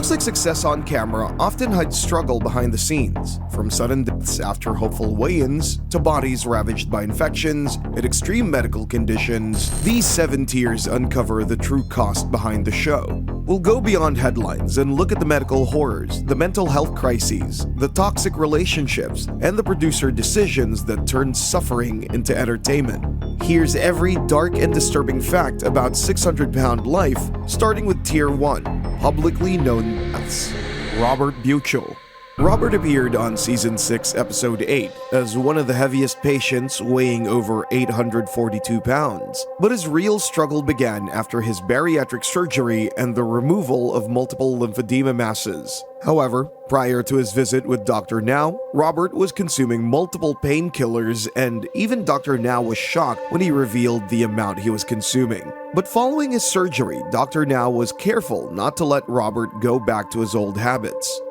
looks like success on camera often hides struggle behind the scenes, from sudden deaths after hopeful weigh-ins to bodies ravaged by infections and extreme medical conditions. These 7 tiers uncover the true cost behind the show. We'll go beyond headlines and look at the medical horrors, the mental health crises, the toxic relationships, and the producer decisions that turn suffering into entertainment. Here's every dark and disturbing fact about 600-pound life, starting with Tier 1, publicly known deaths. Robert Buchel. Robert appeared on Season 6, Episode 8 as one of the heaviest patients, weighing over 842 pounds. But his real struggle began after his bariatric surgery and the removal of multiple lymphedema masses. However, prior to his visit with Dr. Now, Robert was consuming multiple painkillers, and even Dr. Now was shocked when he revealed the amount he was consuming. But following his surgery, Dr. Now was careful not to let Robert go back to his old habits.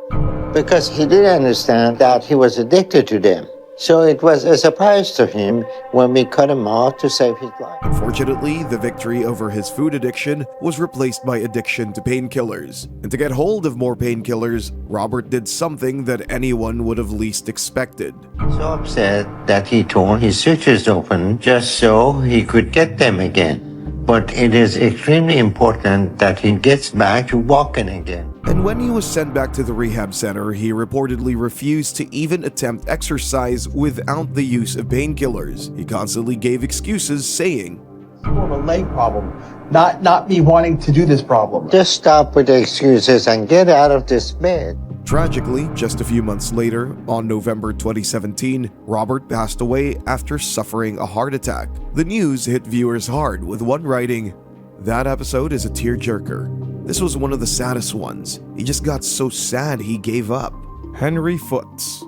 Because he did understand that he was addicted to them. So it was a surprise to him when we cut him off to save his life. Unfortunately, the victory over his food addiction was replaced by addiction to painkillers. And to get hold of more painkillers, Robert did something that anyone would have least expected. So upset that he tore his sutures open just so he could get them again. But it is extremely important that he gets back to walking again. And when he was sent back to the rehab center, he reportedly refused to even attempt exercise without the use of painkillers. He constantly gave excuses, saying, "It's more of a leg problem, not me wanting to do this problem." Just stop with the excuses and get out of this bed. Tragically, just a few months later, on November 2017, Robert passed away after suffering a heart attack. The news hit viewers hard, with one writing, "That episode is a tearjerker. This was one of the saddest ones. He just got so sad he gave up." Henry Foots.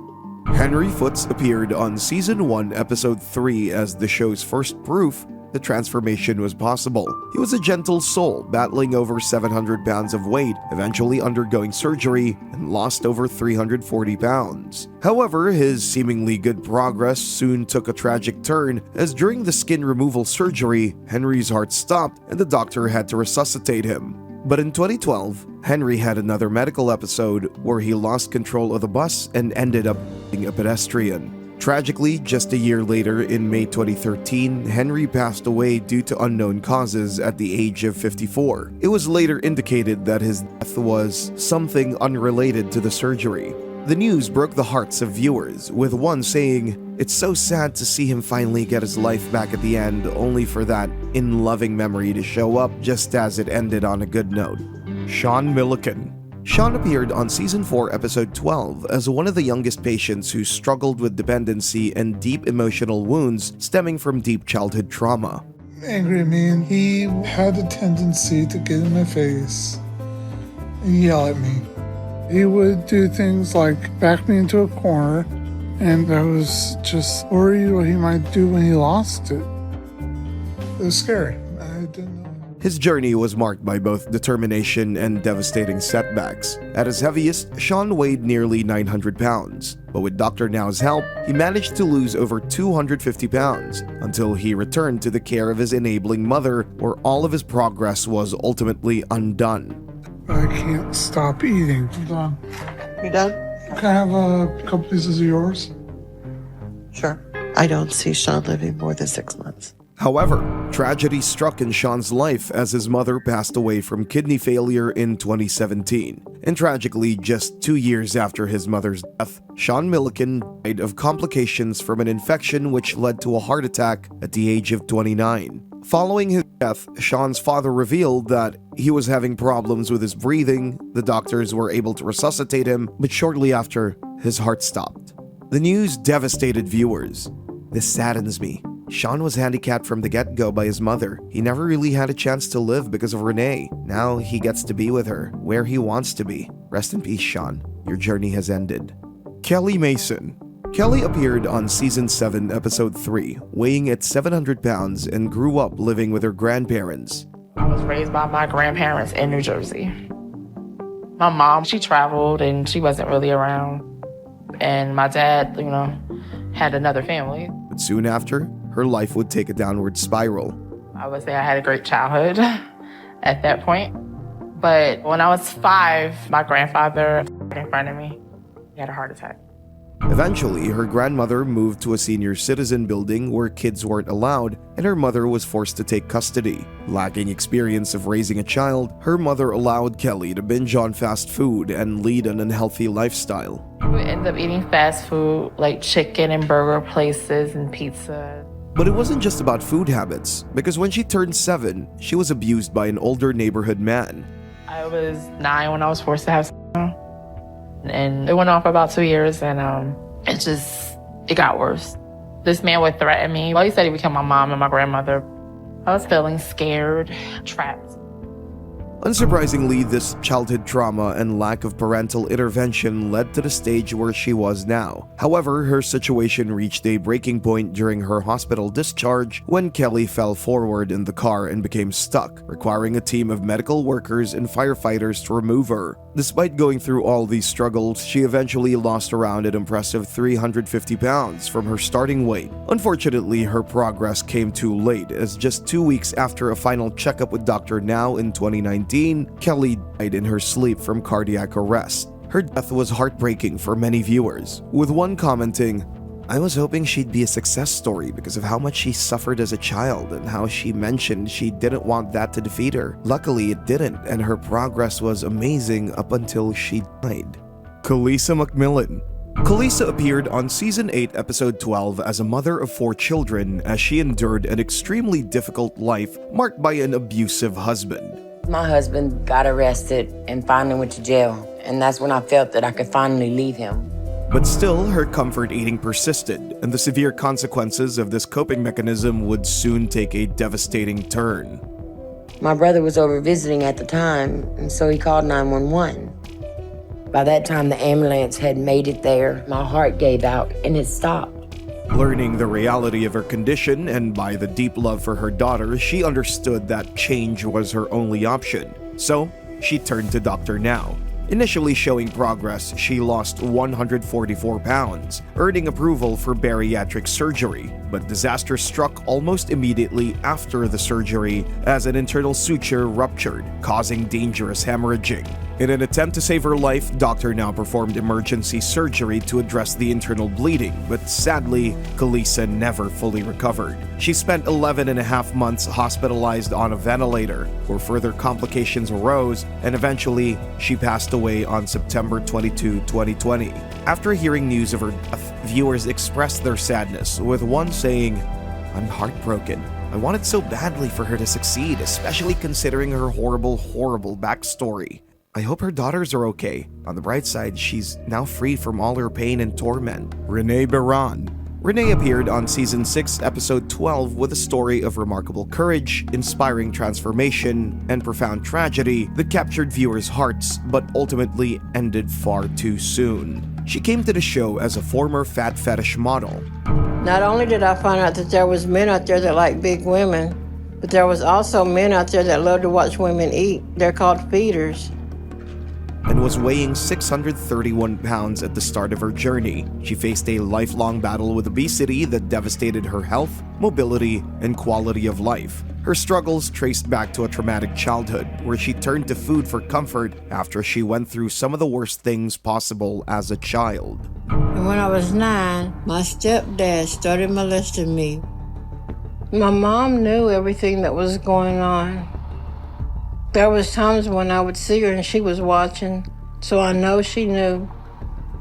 Henry Foots appeared on Season 1, Episode 3 as the show's first proof the transformation was possible. He was a gentle soul, battling over 700 pounds of weight, eventually undergoing surgery, and lost over 340 pounds. However, his seemingly good progress soon took a tragic turn, as during the skin removal surgery, Henry's heart stopped and the doctor had to resuscitate him. But in 2012, Henry had another medical episode where he lost control of the bus and ended up being a pedestrian. Tragically, just a year later, in May 2013, Henry passed away due to unknown causes at the age of 54. It was later indicated that his death was something unrelated to the surgery. The news broke the hearts of viewers, with one saying, "It's so sad to see him finally get his life back at the end, only for that in-loving memory to show up just as it ended on a good note." Sean Milliken. Sean appeared on Season 4, Episode 12 as one of the youngest patients who struggled with dependency and deep emotional wounds stemming from deep childhood trauma. Angry at me, and he had a tendency to get in my face and yell at me. He would do things like back me into a corner, and I was just worried what he might do when he lost it. It was scary. I didn't know. His journey was marked by both determination and devastating setbacks. At his heaviest, Sean weighed nearly 900 pounds, but with Dr. Now's help, he managed to lose over 250 pounds until he returned to the care of his enabling mother, where all of his progress was ultimately undone. I can't stop eating. I'm done. You done? Can I have a couple pieces of yours? Sure. I don't see Sean living more than 6 months. However, tragedy struck in Sean's life as his mother passed away from kidney failure in 2017. And tragically, just 2 years after his mother's death, Sean Milliken died of complications from an infection which led to a heart attack at the age of 29. Following his death, Sean's father revealed that he was having problems with his breathing. The doctors were able to resuscitate him, but shortly after, his heart stopped. The news devastated viewers. "This saddens me. Sean was handicapped from the get-go by his mother. He never really had a chance to live because of Renee. Now he gets to be with her, where he wants to be. Rest in peace, Sean. Your journey has ended." Kelly Mason. Kelly appeared on Season 7, Episode 3, weighing at 700 pounds and grew up living with her grandparents. I was raised by my grandparents in New Jersey. My mom, she traveled and she wasn't really around. And my dad, had another family. But soon after, her life would take a downward spiral. I would say I had a great childhood at that point. But when I was 5, my grandfather in front of me, he had a heart attack. Eventually, her grandmother moved to a senior citizen building where kids weren't allowed, and her mother was forced to take custody. Lacking experience of raising a child, her mother allowed Kelly to binge on fast food and lead an unhealthy lifestyle. We ended up eating fast food, like chicken and burger places and pizza. But it wasn't just about food habits, because when she turned 7, she was abused by an older neighborhood man. I was 9 when I was forced to have sex. And it went on for about 2 years, and it got worse. This man would threaten me. Well, he said he would kill my mom and my grandmother. I was feeling scared, trapped. Unsurprisingly, this childhood trauma and lack of parental intervention led to the stage where she was now. However, her situation reached a breaking point during her hospital discharge when Kelly fell forward in the car and became stuck, requiring a team of medical workers and firefighters to remove her. Despite going through all these struggles, she eventually lost around an impressive 350 pounds from her starting weight. Unfortunately, her progress came too late, as just 2 weeks after a final checkup with Dr. Now in 2019, Kelly died in her sleep from cardiac arrest. Her death was heartbreaking for many viewers, with one commenting, "I was hoping she'd be a success story because of how much she suffered as a child and how she mentioned she didn't want that to defeat her. Luckily, it didn't, and her progress was amazing up until she died." Kalisa McMillan. Kalisa appeared on Season 8, Episode 12 as a mother of 4 children as she endured an extremely difficult life marked by an abusive husband. My husband got arrested and finally went to jail, and that's when I felt that I could finally leave him. But still, her comfort eating persisted, and the severe consequences of this coping mechanism would soon take a devastating turn. My brother was over visiting at the time, and so he called 911. By that time, the ambulance had made it there. My heart gave out, and it stopped. Learning the reality of her condition and by the deep love for her daughter, she understood that change was her only option. So, she turned to Dr. Now. Initially showing progress, she lost 144 pounds, earning approval for bariatric surgery. But disaster struck almost immediately after the surgery as an internal suture ruptured, causing dangerous hemorrhaging. In an attempt to save her life, Dr. Now performed emergency surgery to address the internal bleeding, but sadly, Kalisa never fully recovered. She spent 11 and a half months hospitalized on a ventilator, where further complications arose, and eventually, she passed away on September 22, 2020. After hearing news of her death, viewers expressed their sadness, with one saying, "I'm heartbroken. I wanted so badly for her to succeed, especially considering her horrible backstory. I hope her daughters are okay. On the bright side, she's now free from all her pain and torment." Renee Baran. Renee appeared on Season 6, Episode 12 with a story of remarkable courage, inspiring transformation, and profound tragedy that captured viewers' hearts but ultimately ended far too soon. She came to the show as a former fat fetish model. Not only did I find out that there was men out there that like big women, but there was also men out there that love to watch women eat. They're called feeders. And was weighing 631 pounds at the start of her journey. She faced a lifelong battle with obesity that devastated her health, mobility, and quality of life. Her struggles traced back to a traumatic childhood, where she turned to food for comfort after she went through some of the worst things possible as a child. And when I was 9, my stepdad started molesting me. My mom knew everything that was going on. There was times when I would see her and she was watching, so I know she knew.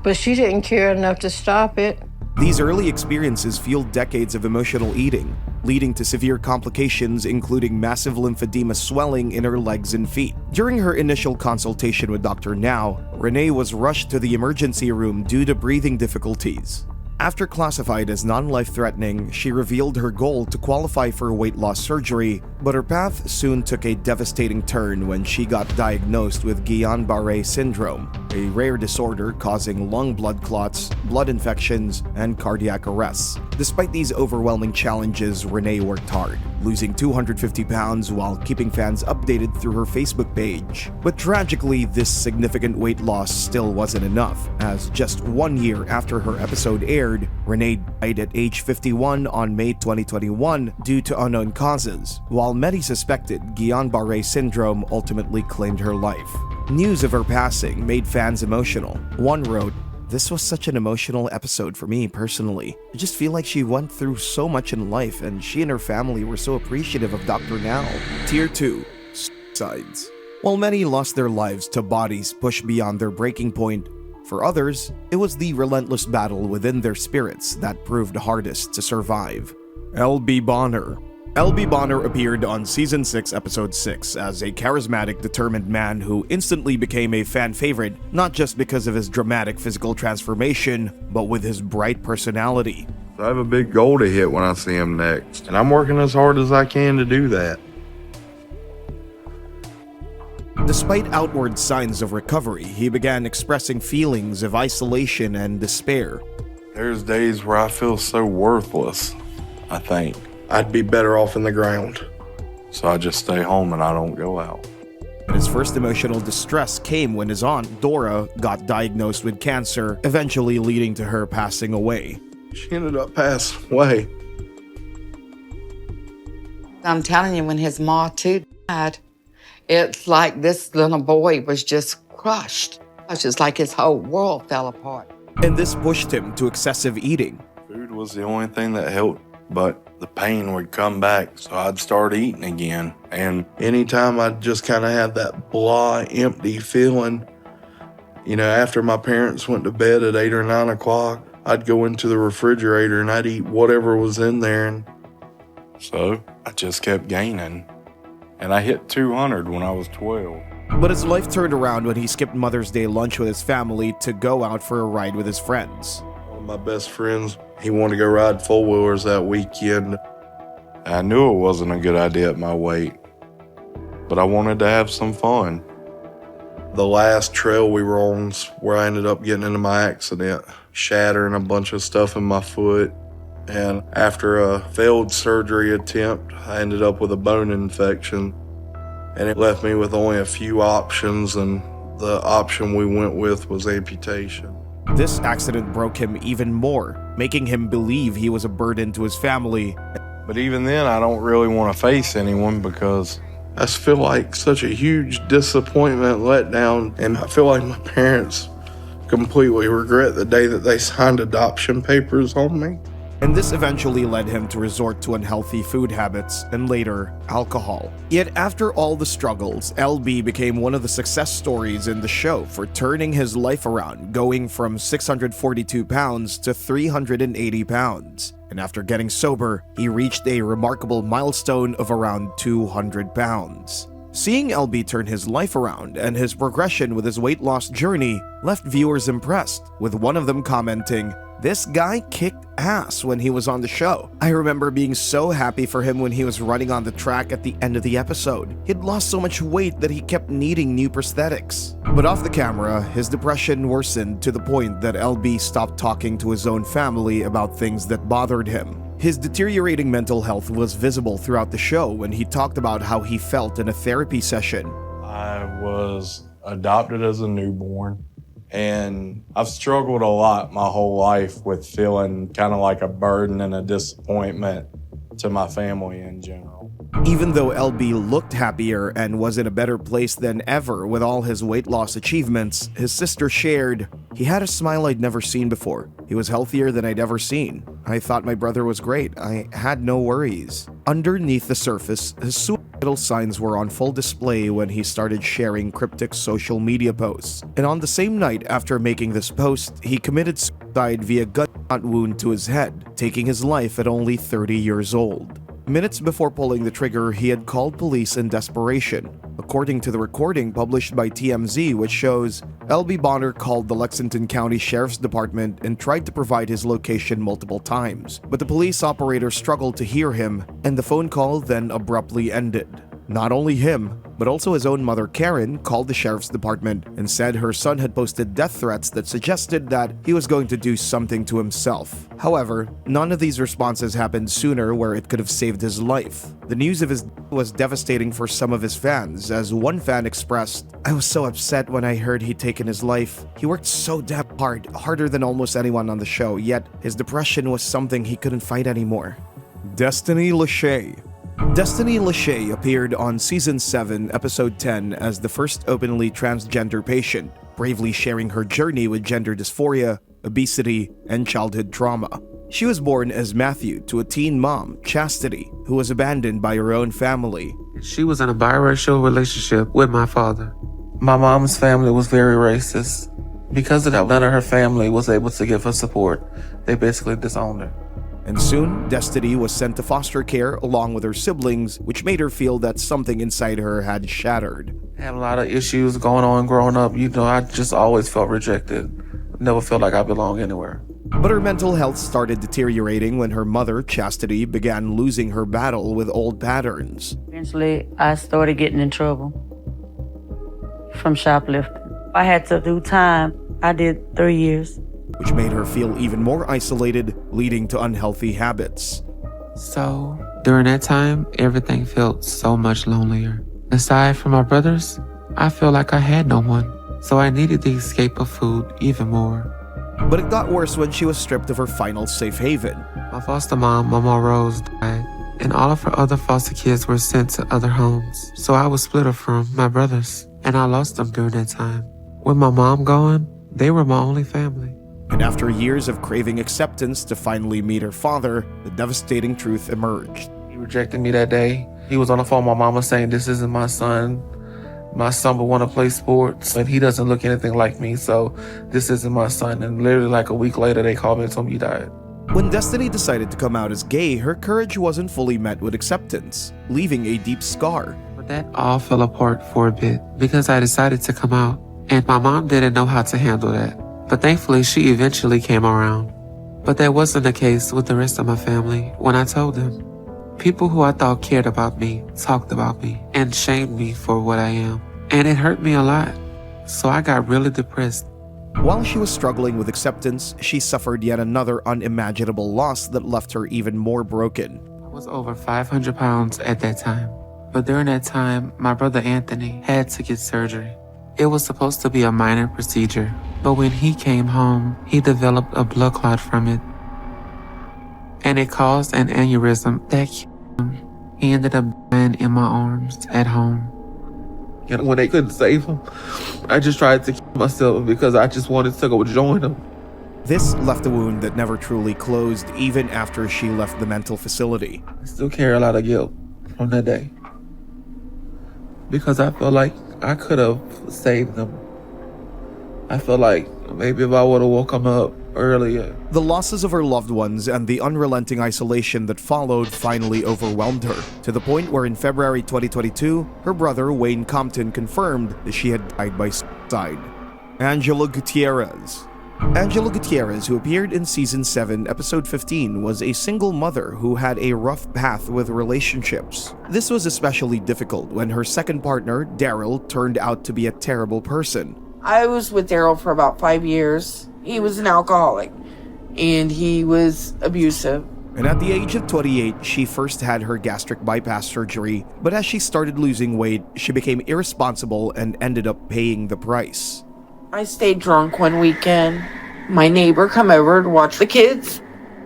But she didn't care enough to stop it. These early experiences fueled decades of emotional eating, leading to severe complications including massive lymphedema swelling in her legs and feet. During her initial consultation with Dr. Now, Renee was rushed to the emergency room due to breathing difficulties. After classified as non-life-threatening, she revealed her goal to qualify for weight loss surgery, but her path soon took a devastating turn when she got diagnosed with Guillain-Barré syndrome, a rare disorder causing lung blood clots, blood infections, and cardiac arrests. Despite these overwhelming challenges, Renee worked hard. losing 250 pounds while keeping fans updated through her Facebook page. But tragically, this significant weight loss still wasn't enough, as just 1 year after her episode aired, Renee died at age 51 on May 2021 due to unknown causes, while many suspected Guillain-Barré syndrome ultimately claimed her life. News of her passing made fans emotional. One wrote, "This was such an emotional episode for me personally. I just feel like she went through so much in life and she and her family were so appreciative of Dr. Now." Tier 2. Suicides. While many lost their lives to bodies pushed beyond their breaking point, for others, it was the relentless battle within their spirits that proved hardest to survive. L.B. Bonner. L.B. Bonner appeared on Season 6, Episode 6 as a charismatic, determined man who instantly became a fan favorite, not just because of his dramatic physical transformation, but with his bright personality. I have a big goal to hit when I see him next, and I'm working as hard as I can to do that. Despite outward signs of recovery, he began expressing feelings of isolation and despair. There's days where I feel so worthless, I think. I'd be better off in the ground. So I just stay home and I don't go out. His first emotional distress came when his aunt, Dora, got diagnosed with cancer, eventually leading to her passing away. She ended up passing away. I'm telling you, when his ma too died, it's like this little boy was just crushed. It's just like his whole world fell apart. And this pushed him to excessive eating. Food was the only thing that helped, but the pain would come back, so I'd start eating again. And anytime I'd just kind of have that blah, empty feeling, after my parents went to bed at 8 or 9 o'clock, I'd go into the refrigerator and I'd eat whatever was in there. And so I just kept gaining. And I hit 200 when I was 12. But his life turned around when he skipped Mother's Day lunch with his family to go out for a ride with his friends. One of my best friends, he wanted to go ride four-wheelers that weekend. I knew it wasn't a good idea at my weight, but I wanted to have some fun. The last trail we were on is where I ended up getting into my accident, shattering a bunch of stuff in my foot. And after a failed surgery attempt, I ended up with a bone infection. And it left me with only a few options, and the option we went with was amputation. This accident broke him even more, making him believe he was a burden to his family. But even then, I don't really want to face anyone because I just feel like such a huge disappointment, letdown, and I feel like my parents completely regret the day that they signed adoption papers on me. And this eventually led him to resort to unhealthy food habits and later, alcohol. Yet after all the struggles, LB became one of the success stories in the show for turning his life around, going from 642 pounds to 380 pounds. And after getting sober, he reached a remarkable milestone of around 200 pounds. Seeing LB turn his life around and his progression with his weight loss journey left viewers impressed, with one of them commenting, "This guy kicked ass when he was on the show. I remember being so happy for him when he was running on the track at the end of the episode. He'd lost so much weight that he kept needing new prosthetics." But off the camera, his depression worsened to the point that LB stopped talking to his own family about things that bothered him. His deteriorating mental health was visible throughout the show when he talked about how he felt in a therapy session. I was adopted as a newborn, and I've struggled a lot my whole life with feeling kind of like a burden and a disappointment to my family in general. Even though LB looked happier and was in a better place than ever with all his weight loss achievements, his sister shared, "He had a smile I'd never seen before. He was healthier than I'd ever seen. I thought my brother was great. I had no worries." Underneath the surface, his suicidal signs were on full display when he started sharing cryptic social media posts. And on the same night after making this post, he committed suicide via gunshot wound to his head, taking his life at only 30 years old. Minutes before pulling the trigger, he had called police in desperation. According to the recording published by TMZ, which shows LB Bonner called the Lexington County Sheriff's Department and tried to provide his location multiple times, but the police operator struggled to hear him, and the phone call then abruptly ended. Not only him, but also his own mother Karen called the sheriff's department and said her son had posted death threats that suggested that he was going to do something to himself. However, none of these responses happened sooner where it could have saved his life. The news of his death was devastating for some of his fans, as one fan expressed, "I was so upset when I heard he'd taken his life. He worked so damn hard, harder than almost anyone on the show, yet his depression was something he couldn't fight anymore." Destiny Lachey. Destiny Lachey appeared on Season 7, Episode 10 as the first openly transgender patient, bravely sharing her journey with gender dysphoria, obesity, and childhood trauma. She was born as Matthew to a teen mom, Chastity, who was abandoned by her own family. She was in a biracial relationship with my father. My mom's family was very racist. Because of that, none of her family was able to give her support. They basically disowned her. And soon, Destiny was sent to foster care along with her siblings, which made her feel that something inside her had shattered. I had a lot of issues going on growing up. I just always felt rejected. Never felt like I belonged anywhere. But her mental health started deteriorating when her mother, Chastity, began losing her battle with old patterns. Eventually, I started getting in trouble from shoplifting. I had to do time. I did 3 years. Which made her feel even more isolated, leading to unhealthy habits. So, during that time, everything felt so much lonelier. Aside from my brothers, I felt like I had no one. So I needed the escape of food even more. But it got worse when she was stripped of her final safe haven. My foster mom, Mama Rose, died, and all of her other foster kids were sent to other homes. So I was split from my brothers, and I lost them during that time. With my mom gone, they were my only family. And after years of craving acceptance to finally meet her father, the devastating truth emerged. He rejected me that day. He was on the phone with my mama saying, "This isn't my son. My son would want to play sports, and he doesn't look anything like me, so this isn't my son." And literally like a week later, they called me and told me he died. When Destiny decided to come out as gay, her courage wasn't fully met with acceptance, leaving a deep scar. But that all fell apart for a bit because I decided to come out, and my mom didn't know how to handle that. But thankfully, she eventually came around. But that wasn't the case with the rest of my family when I told them. People who I thought cared about me talked about me and shamed me for what I am. And it hurt me a lot. So I got really depressed. While she was struggling with acceptance, she suffered yet another unimaginable loss that left her even more broken. I was over 500 pounds at that time. But during that time, my brother Anthony had to get surgery. It was supposed to be a minor procedure, but when he came home, he developed a blood clot from it. And it caused an aneurysm that killed him. He ended up dying in my arms at home. When they couldn't save him, I just tried to kill myself because I just wanted to go join him. This left a wound that never truly closed even after she left the mental facility. I still carry a lot of guilt from that day because I feel like I could have saved them. I feel like maybe if I would have woke them up earlier. The losses of her loved ones and the unrelenting isolation that followed finally overwhelmed her, to the point where in February 2022, her brother Wayne Compton confirmed that she had died by suicide. Angela Gutierrez. Angela Gutierrez, who appeared in Season 7, Episode 15, was a single mother who had a rough path with relationships. This was especially difficult when her second partner, Daryl, turned out to be a terrible person. I was with Daryl for about 5 years. He was an alcoholic, and he was abusive. And at the age of 28, she first had her gastric bypass surgery, but as she started losing weight, she became irresponsible and ended up paying the price. I stayed drunk one weekend. My neighbor come over to watch the kids,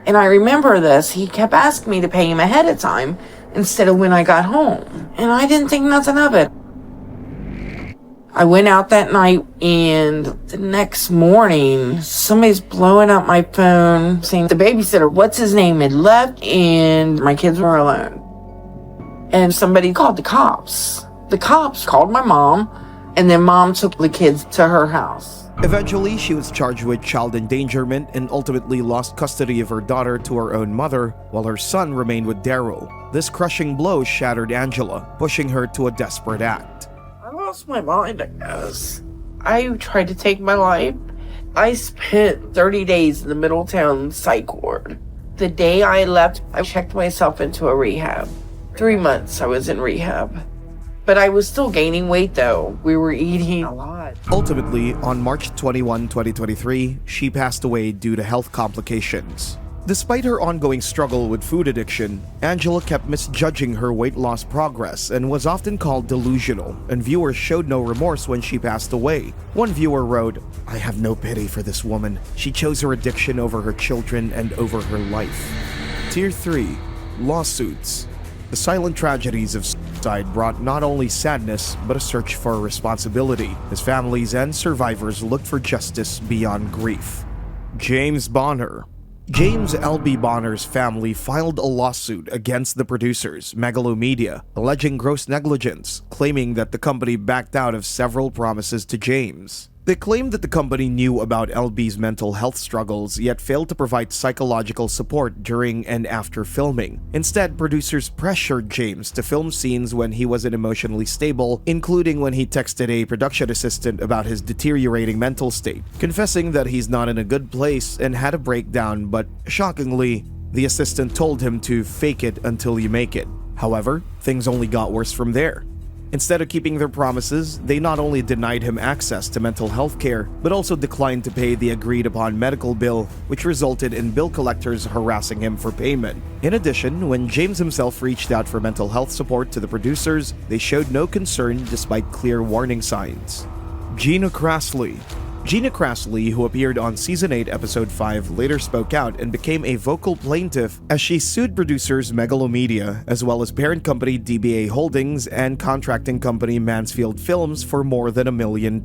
and I remember this. He kept asking me to pay him ahead of time instead of when I got home, and I didn't think nothing of it. I went out that night, and the next morning, somebody's blowing up my phone saying the babysitter, what's his name, had left, and my kids were alone. And somebody called the cops. The cops called my mom, and then mom took the kids to her house. Eventually, she was charged with child endangerment and ultimately lost custody of her daughter to her own mother, while her son remained with Daryl. This crushing blow shattered Angela, pushing her to a desperate act. I lost my mind, I guess. I tried to take my life. I spent 30 days in the Middletown psych ward. The day I left, I checked myself into a rehab. 3 months I was in rehab. But I was still gaining weight though. We were eating a lot. Ultimately, on March 21, 2023, she passed away due to health complications. Despite her ongoing struggle with food addiction, Angela kept misjudging her weight loss progress and was often called delusional, and viewers showed no remorse when she passed away. One viewer wrote, "I have no pity for this woman. She chose her addiction over her children and over her life." Tier 3. Lawsuits. The silent tragedies of suicide brought not only sadness, but a search for responsibility, as families and survivors looked for justice beyond grief. James Bonner. James L.B. Bonner's family filed a lawsuit against the producers, Megalomedia, alleging gross negligence, claiming that the company backed out of several promises to James. They claimed that the company knew about LB's mental health struggles, yet failed to provide psychological support during and after filming. Instead, producers pressured James to film scenes when he wasn't emotionally stable, including when he texted a production assistant about his deteriorating mental state, confessing that he's not in a good place and had a breakdown, but shockingly, the assistant told him to fake it until you make it. However, things only got worse from there. Instead of keeping their promises, they not only denied him access to mental health care, but also declined to pay the agreed-upon medical bill, which resulted in bill collectors harassing him for payment. In addition, when James himself reached out for mental health support to the producers, they showed no concern despite clear warning signs. Gina Crassley. Gina Crassley, who appeared on Season 8, Episode 5, later spoke out and became a vocal plaintiff as she sued producers Megalomedia, as well as parent company DBA Holdings and contracting company Mansfield Films for more than $1 million.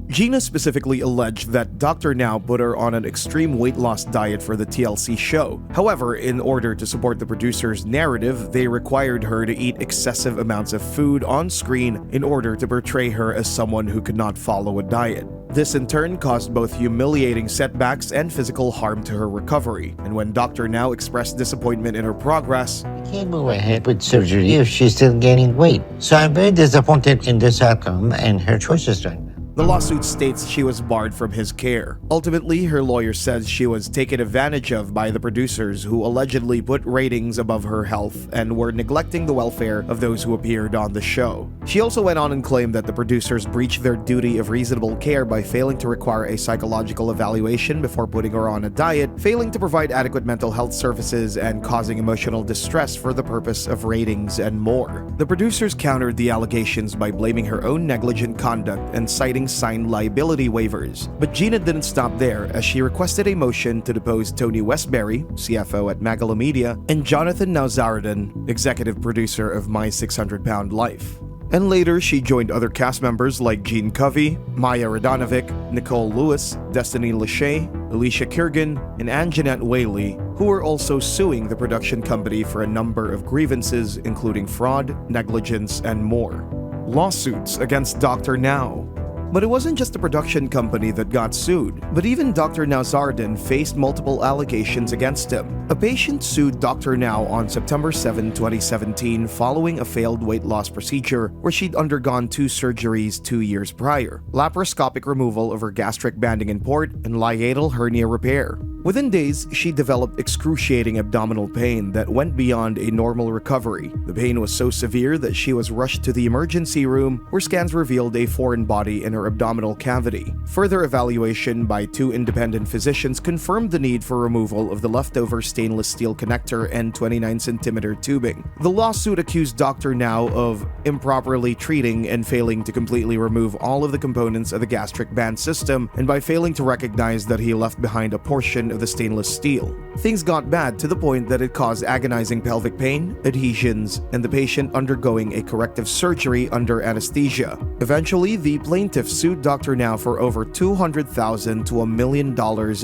Gina specifically alleged that Dr. Now put her on an extreme weight loss diet for the TLC show. However, in order to support the producers' narrative, they required her to eat excessive amounts of food on screen in order to portray her as someone who could not follow a diet. This in turn caused both humiliating setbacks and physical harm to her recovery, and when Dr. Now expressed disappointment in her progress, I can't move ahead with surgery if she's still gaining weight. So I'm very disappointed in this outcome and her choices right now. the lawsuit states she was barred from his care. Ultimately, her lawyer says she was taken advantage of by the producers who allegedly put ratings above her health and were neglecting the welfare of those who appeared on the show. She also went on and claimed that the producers breached their duty of reasonable care by failing to require a psychological evaluation before putting her on a diet, failing to provide adequate mental health services, and causing emotional distress for the purpose of ratings and more. The producers countered the allegations by blaming her own negligent conduct and citing signed liability waivers. But Gina didn't stop there, as she requested a motion to depose Tony Westbury, CFO at Megalomedia, and Jonathan Nazarian, executive producer of My 600-Pound Life. And later, she joined other cast members like Gene Covey, Maya Radonovic, Nicole Lewis, Destiny Lachey, Alicia Kirgan, and Anjanette Whaley, who were also suing the production company for a number of grievances, including fraud, negligence, and more. Lawsuits against Dr. Now. But it wasn't just the production company that got sued, but even Dr. Nazarian faced multiple allegations against him. A patient sued Dr. Now on September 7, 2017 following a failed weight loss procedure where she'd undergone 2 surgeries 2 years prior: laparoscopic removal of her gastric banding and port and hiatal hernia repair. Within days, she developed excruciating abdominal pain that went beyond a normal recovery. The pain was so severe that she was rushed to the emergency room, where scans revealed a foreign body in her abdominal cavity. Further evaluation by 2 independent physicians confirmed the need for removal of the leftover stainless steel connector and 29cm tubing. The lawsuit accused Dr. Now of improperly treating and failing to completely remove all of the components of the gastric band system, and by failing to recognize that he left behind a portion of the stainless steel. Things got bad to the point that it caused agonizing pelvic pain, adhesions, and the patient undergoing a corrective surgery under anesthesia. Eventually, the plaintiff sued Dr. Now for over $200,000 to $1 million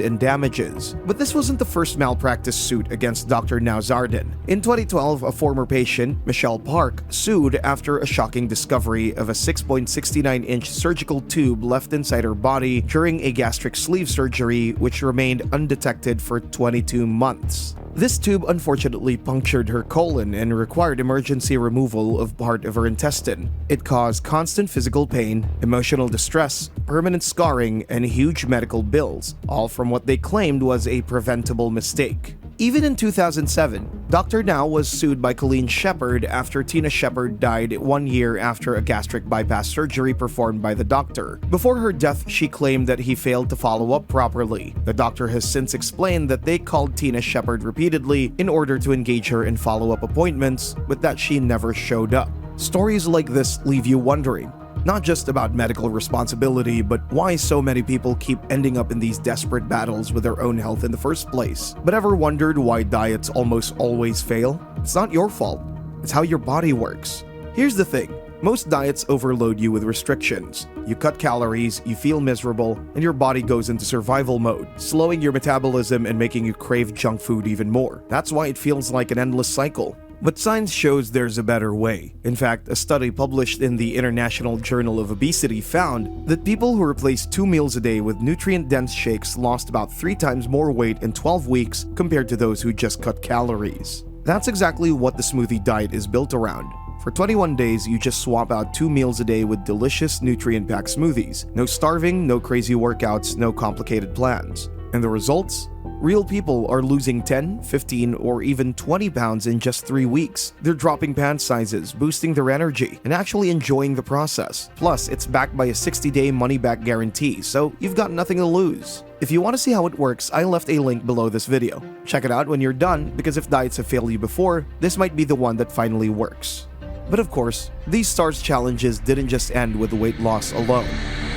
in damages. But this wasn't the first malpractice suit against Dr. Nazarian. In 2012, a former patient, Michelle Park, sued after a shocking discovery of a 6.69-inch surgical tube left inside her body during a gastric sleeve surgery, which remained undetected for 22 months. This tube unfortunately punctured her colon and required emergency removal of part of her intestine. It caused constant physical pain, emotional distress, permanent scarring, and huge medical bills, all from what they claimed was a preventable mistake. Even in 2007, Dr. Now was sued by Colleen Shepard after Tina Shepard died 1 year after a gastric bypass surgery performed by the doctor. Before her death, she claimed that he failed to follow up properly. The doctor has since explained that they called Tina Shepard repeatedly in order to engage her in follow-up appointments, but that she never showed up. Stories like this leave you wondering, not just about medical responsibility, but why so many people keep ending up in these desperate battles with their own health in the first place. But ever wondered why diets almost always fail? It's not your fault. It's how your body works. Here's the thing. Most diets overload you with restrictions. You cut calories, you feel miserable, and your body goes into survival mode, slowing your metabolism and making you crave junk food even more. That's why it feels like an endless cycle. But science shows there's a better way. In fact, a study published in the International Journal of Obesity found that people who replaced 2 meals a day with nutrient-dense shakes lost about 3 times more weight in 12 weeks compared to those who just cut calories. That's exactly what the smoothie diet is built around. For 21 days, you just swap out 2 meals a day with delicious nutrient-packed smoothies. No starving, no crazy workouts, no complicated plans. And the results? Real people are losing 10, 15, or even 20 pounds in just 3 weeks. They're dropping pant sizes, boosting their energy, and actually enjoying the process. Plus, it's backed by a 60-day money-back guarantee, so you've got nothing to lose. If you want to see how it works, I left a link below this video. Check it out when you're done, because if diets have failed you before, this might be the one that finally works. But of course, these STARS challenges didn't just end with weight loss alone.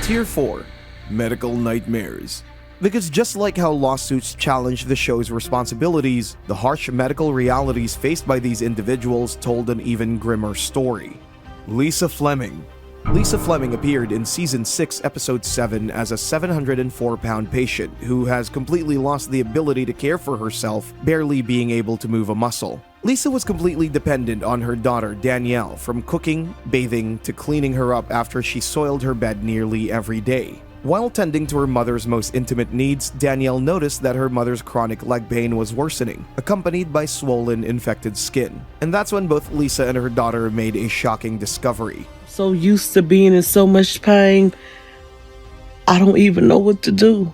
Tier 4. Medical Nightmares. Because just like how lawsuits challenged the show's responsibilities, the harsh medical realities faced by these individuals told an even grimmer story. Lisa Fleming. Lisa Fleming appeared in Season 6, Episode 7 as a 704-pound patient who has completely lost the ability to care for herself, barely being able to move a muscle. Lisa was completely dependent on her daughter, Danielle, from cooking, bathing, to cleaning her up after she soiled her bed nearly every day. While tending to her mother's most intimate needs, Danielle noticed that her mother's chronic leg pain was worsening, accompanied by swollen, infected skin. And that's when both Lisa and her daughter made a shocking discovery. So used to being in so much pain, I don't even know what to do.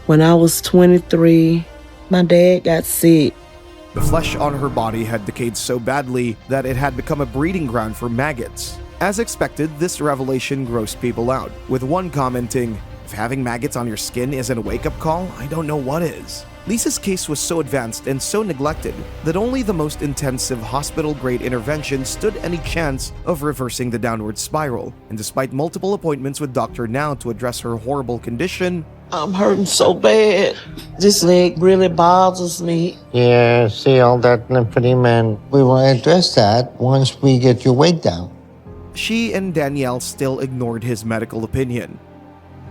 When I was 23, my dad got sick. The flesh on her body had decayed so badly that it had become a breeding ground for maggots. As expected, this revelation grossed people out, with one commenting, "If having maggots on your skin isn't a wake-up call, I don't know what is." Lisa's case was so advanced and so neglected that only the most intensive hospital-grade intervention stood any chance of reversing the downward spiral. And despite multiple appointments with Dr. Now to address her horrible condition, I'm hurting so bad. This leg really bothers me. Yeah, see all that lymphedema, and we will address that once we get your weight down. she and Danielle still ignored his medical opinion.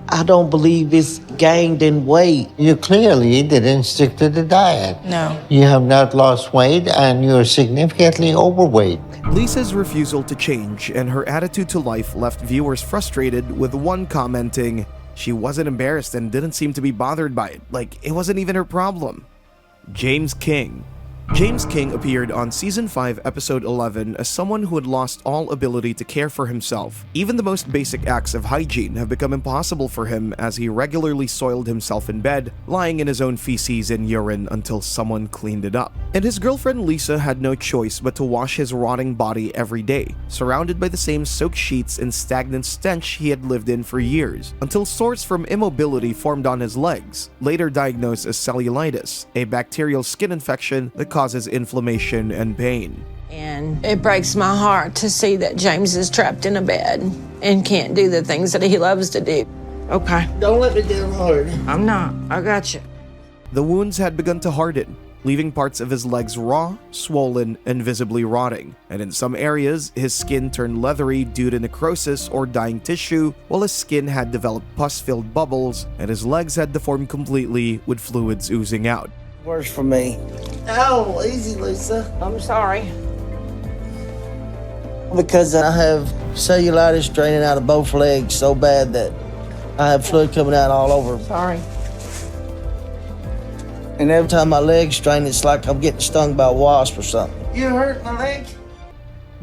I don't believe it's gained in weight. You clearly didn't stick to the diet. No. You have not lost weight, and you're significantly overweight. Lisa's refusal to change and her attitude to life left viewers frustrated, with one commenting, "She wasn't embarrassed and didn't seem to be bothered by it, like it wasn't even her problem." James King. James King appeared on Season 5, Episode 11 as someone who had lost all ability to care for himself. Even the most basic acts of hygiene have become impossible for him, as he regularly soiled himself in bed, lying in his own feces and urine until someone cleaned it up. And his girlfriend Lisa had no choice but to wash his rotting body every day, surrounded by the same soaked sheets and stagnant stench he had lived in for years, until sores from immobility formed on his legs, later diagnosed as cellulitis, a bacterial skin infection that causes inflammation and pain. And it breaks my heart to see that James is trapped in a bed and can't do the things that he loves to do. Okay. Don't let me down hard. I'm not. I got you. The wounds had begun to harden, leaving parts of his legs raw, swollen, and visibly rotting. And in some areas, his skin turned leathery due to necrosis or dying tissue, while his skin had developed pus-filled bubbles, and his legs had deformed completely with fluids oozing out. Worse for me. Oh, easy, Lisa. I'm sorry. Because I have cellulitis draining out of both legs so bad that I have fluid coming out all over. Sorry. And every time my legs strain, it's like I'm getting stung by a wasp or something. You hurt my leg?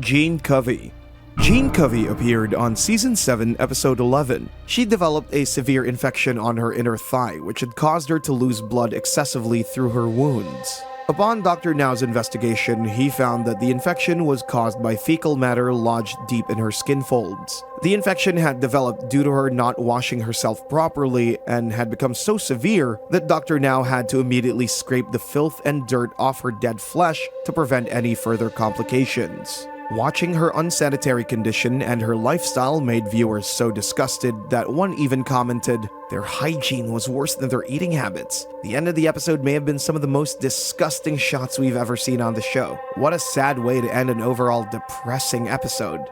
Jean Covey. Jean Covey appeared on Season 7, Episode 11. She developed a severe infection on her inner thigh, which had caused her to lose blood excessively through her wounds. Upon Dr. Now's investigation, he found that the infection was caused by fecal matter lodged deep in her skin folds. The infection had developed due to her not washing herself properly and had become so severe that Dr. Now had to immediately scrape the filth and dirt off her dead flesh to prevent any further complications. Watching her unsanitary condition and her lifestyle made viewers so disgusted that one even commented, their hygiene was worse than their eating habits. The end of the episode may have been some of the most disgusting shots we've ever seen on the show. What a sad way to end an overall depressing episode.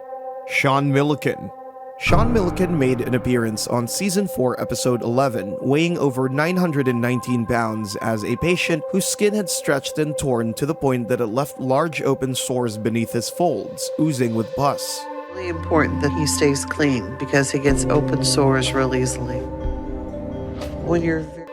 Sean Milliken. Sean Milliken made an appearance on Season 4, Episode 11, weighing over 919 pounds as a patient whose skin had stretched and torn to the point that it left large open sores beneath his folds, oozing with pus. It's really important that he stays clean because he gets open sores real easily.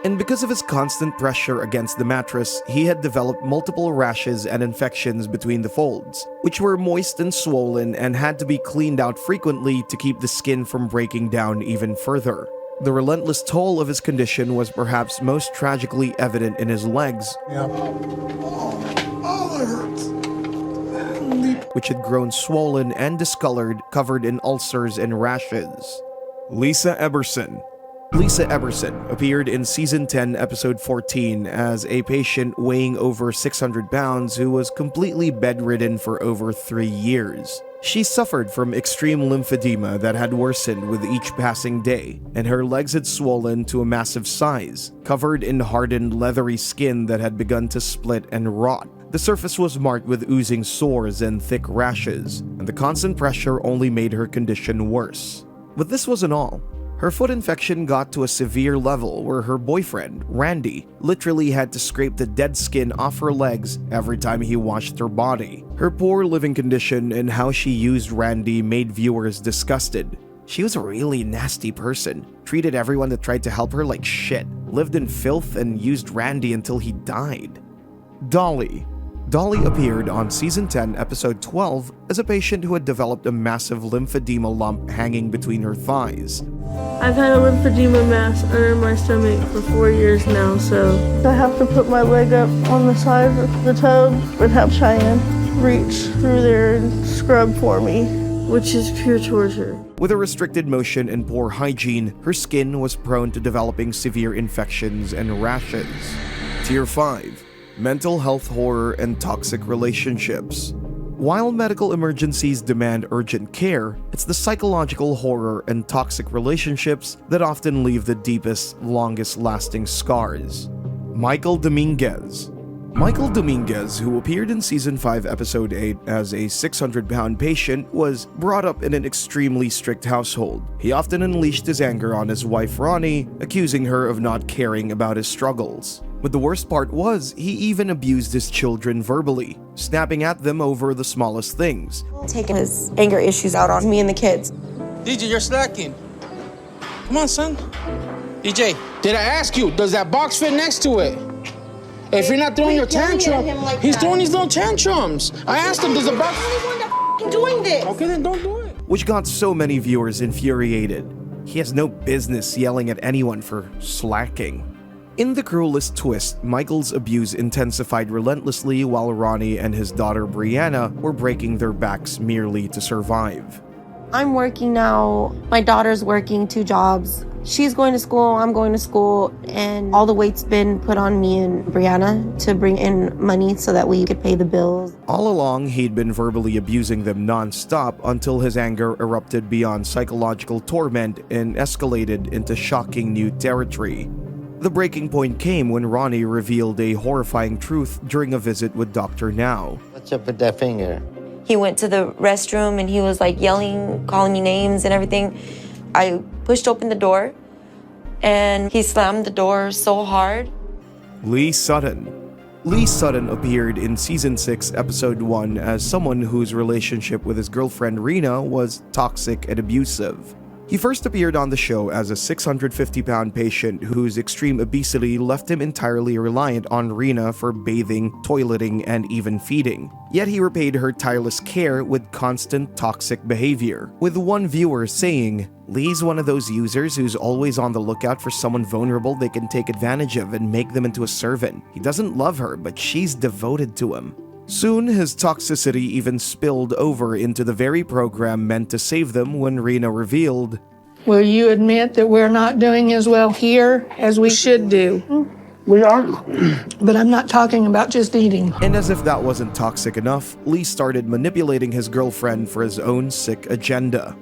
And because of his constant pressure against the mattress, he had developed multiple rashes and infections between the folds, which were moist and swollen and had to be cleaned out frequently to keep the skin from breaking down even further. The relentless toll of his condition was perhaps most tragically evident in his legs, which had grown swollen and discolored, covered in ulcers and rashes. Lisa Eberson. Lisa Eberson appeared in Season 10, Episode 14 as a patient weighing over 600 pounds who was completely bedridden for over 3 years. She suffered from extreme lymphedema that had worsened with each passing day, and her legs had swollen to a massive size, covered in hardened leathery skin that had begun to split and rot. The surface was marked with oozing sores and thick rashes, and the constant pressure only made her condition worse. But this wasn't all. Her foot infection got to a severe level where her boyfriend, Randy, literally had to scrape the dead skin off her legs every time he washed her body. Her poor living condition and how she used Randy made viewers disgusted. She was a really nasty person, treated everyone that tried to help her like shit, lived in filth, and used Randy until he died. Dolly. Dolly appeared on Season 10, Episode 12 as a patient who had developed a massive lymphedema lump hanging between her thighs. I've had a lymphedema mass under my stomach for 4 years now, so I have to put my leg up on the side of the tub and have Cheyenne reach through there and scrub for me, which is pure torture. With a restricted motion and poor hygiene, her skin was prone to developing severe infections and rashes. Tier 5. Mental health horror and toxic relationships. While medical emergencies demand urgent care, it's the psychological horror and toxic relationships that often leave the deepest, longest-lasting scars. Michael Dominguez. Michael Dominguez, who appeared in Season 5, Episode 8 as a 600-pound patient, was brought up in an extremely strict household. He often unleashed his anger on his wife Ronnie, accusing her of not caring about his struggles. But the worst part was, he even abused his children verbally, snapping at them over the smallest things. Taking his anger issues out on me and the kids. DJ, you're slacking. Come on, son. DJ, did I ask you, does that box fit next to it? If you're not throwing your tantrum, he's throwing these little tantrums. I asked him, does the box... I'm the one that's doing this. Okay, then don't do it. Which got so many viewers infuriated. He has no business yelling at anyone for slacking. In the cruelest twist, Michael's abuse intensified relentlessly while Ronnie and his daughter Brianna were breaking their backs merely to survive. I'm working now. My daughter's working 2 jobs. She's going to school, I'm going to school, and all the weight's been put on me and Brianna to bring in money so that we could pay the bills. All along, he'd been verbally abusing them non-stop until his anger erupted beyond psychological torment and escalated into shocking new territory. The breaking point came when Ronnie revealed a horrifying truth during a visit with Dr. Now. What's up with that finger? He went to the restroom and he was like yelling, calling me names and everything. I pushed open the door and he slammed the door so hard. Lee Sutton. Lee Sutton appeared in Season 6, Episode 1 as someone whose relationship with his girlfriend Rena was toxic and abusive. He first appeared on the show as a 650-pound patient whose extreme obesity left him entirely reliant on Rena for bathing, toileting, and even feeding. Yet he repaid her tireless care with constant toxic behavior, with one viewer saying, "Lee's one of those users who's always on the lookout for someone vulnerable they can take advantage of and make them into a servant. He doesn't love her, but she's devoted to him." Soon, his toxicity even spilled over into the very program meant to save them when Rena revealed, "Will you admit that we're not doing as well here as we should do?" We are. But I'm not talking about just eating. And as if that wasn't toxic enough, Lee started manipulating his girlfriend for his own sick agenda.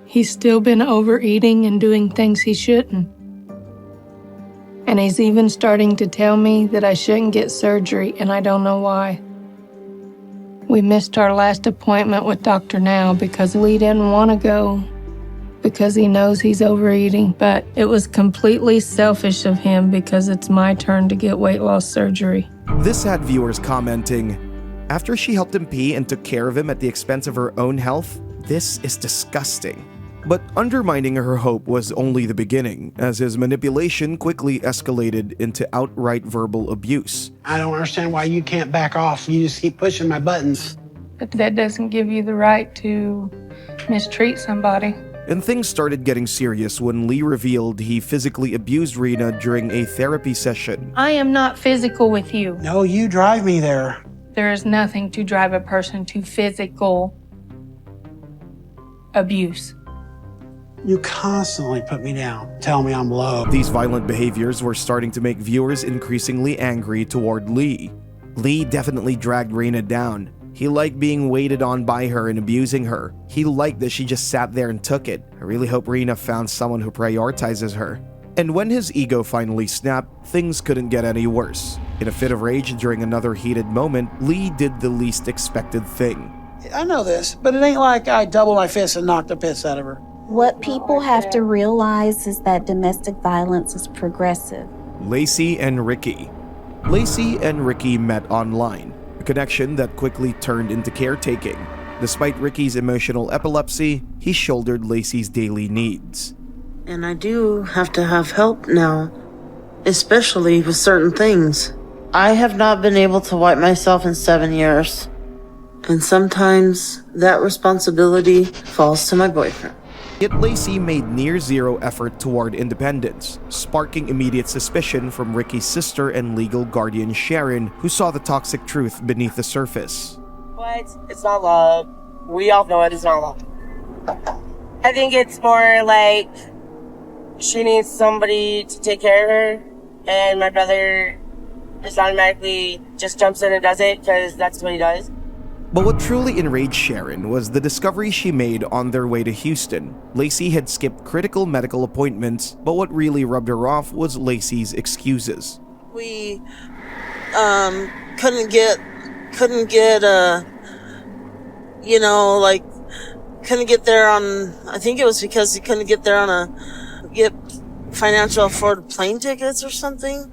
He's still been overeating and doing things he shouldn't. And he's even starting to tell me that I shouldn't get surgery, and I don't know why. We missed our last appointment with Dr. Now because Lee didn't want to go because he knows he's overeating, but it was completely selfish of him because it's my turn to get weight loss surgery. This had viewers commenting, "After she helped him pee and took care of him at the expense of her own health, this is disgusting." But undermining her hope was only the beginning, as his manipulation quickly escalated into outright verbal abuse. "I don't understand why you can't back off. You just keep pushing my buttons." But that doesn't give you the right to mistreat somebody. And things started getting serious when Lee revealed he physically abused Rena during a therapy session. I am not physical with you. No, you drive me there. There is nothing to drive a person to physical abuse. You constantly put me down, tell me I'm low. These violent behaviors were starting to make viewers increasingly angry toward Lee. Lee definitely dragged Rena down. He liked being waited on by her and abusing her. He liked that she just sat there and took it. I really hope Rena found someone who prioritizes her. And when his ego finally snapped, things couldn't get any worse. In a fit of rage during another heated moment, Lee did the least expected thing. I know this, but it ain't like I doubled my fist and knocked the piss out of her. What people have to realize is that domestic violence is progressive. Lacey and Ricky. Lacey and Ricky met online, a connection that quickly turned into caretaking. Despite Ricky's emotional epilepsy, he shouldered Lacey's daily needs. And I do have to have help now, especially with certain things. I have not been able to wipe myself in 7 years. And sometimes that responsibility falls to my boyfriend. Yet Lacey made near zero effort toward independence, sparking immediate suspicion from Ricky's sister and legal guardian Sharon, who saw the toxic truth beneath the surface. What? It's not love. We all know it is not love. I think it's more like she needs somebody to take care of her, and my brother just automatically just jumps in and does it because that's what he does. But what truly enraged Sharon was the discovery she made on their way to Houston. Lacey had skipped critical medical appointments, but what really rubbed her off was Lacey's excuses. We couldn't get couldn't get there on, I think it was because he couldn't get there get financial afford plane tickets or something.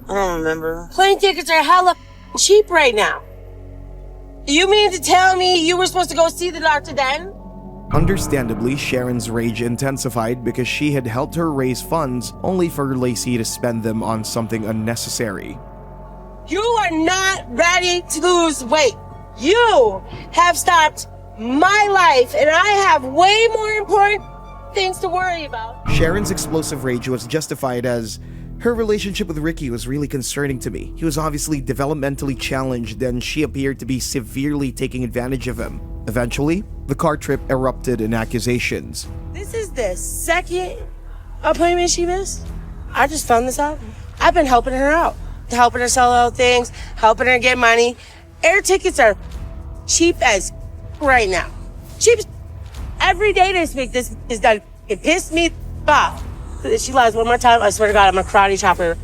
I don't remember. Plane tickets are hella cheap right now. You mean to tell me you were supposed to go see the doctor then? Understandably, Sharon's rage intensified because she had helped her raise funds only for Lacey to spend them on something unnecessary. You are not ready to lose weight. You have stopped my life, and I have way more important things to worry about. Sharon's explosive rage was justified as her relationship with Ricky was really concerning to me. He was obviously developmentally challenged, and she appeared to be severely taking advantage of him. Eventually, the car trip erupted in accusations. This is the second appointment she missed. I just found this out. I've been helping her out, helping her sell out things, helping her get money. Air tickets are cheap as right now. Cheap as every day this week. This is done. It pissed me off. If she lies one more time, I swear to God, I'm a karate chopper.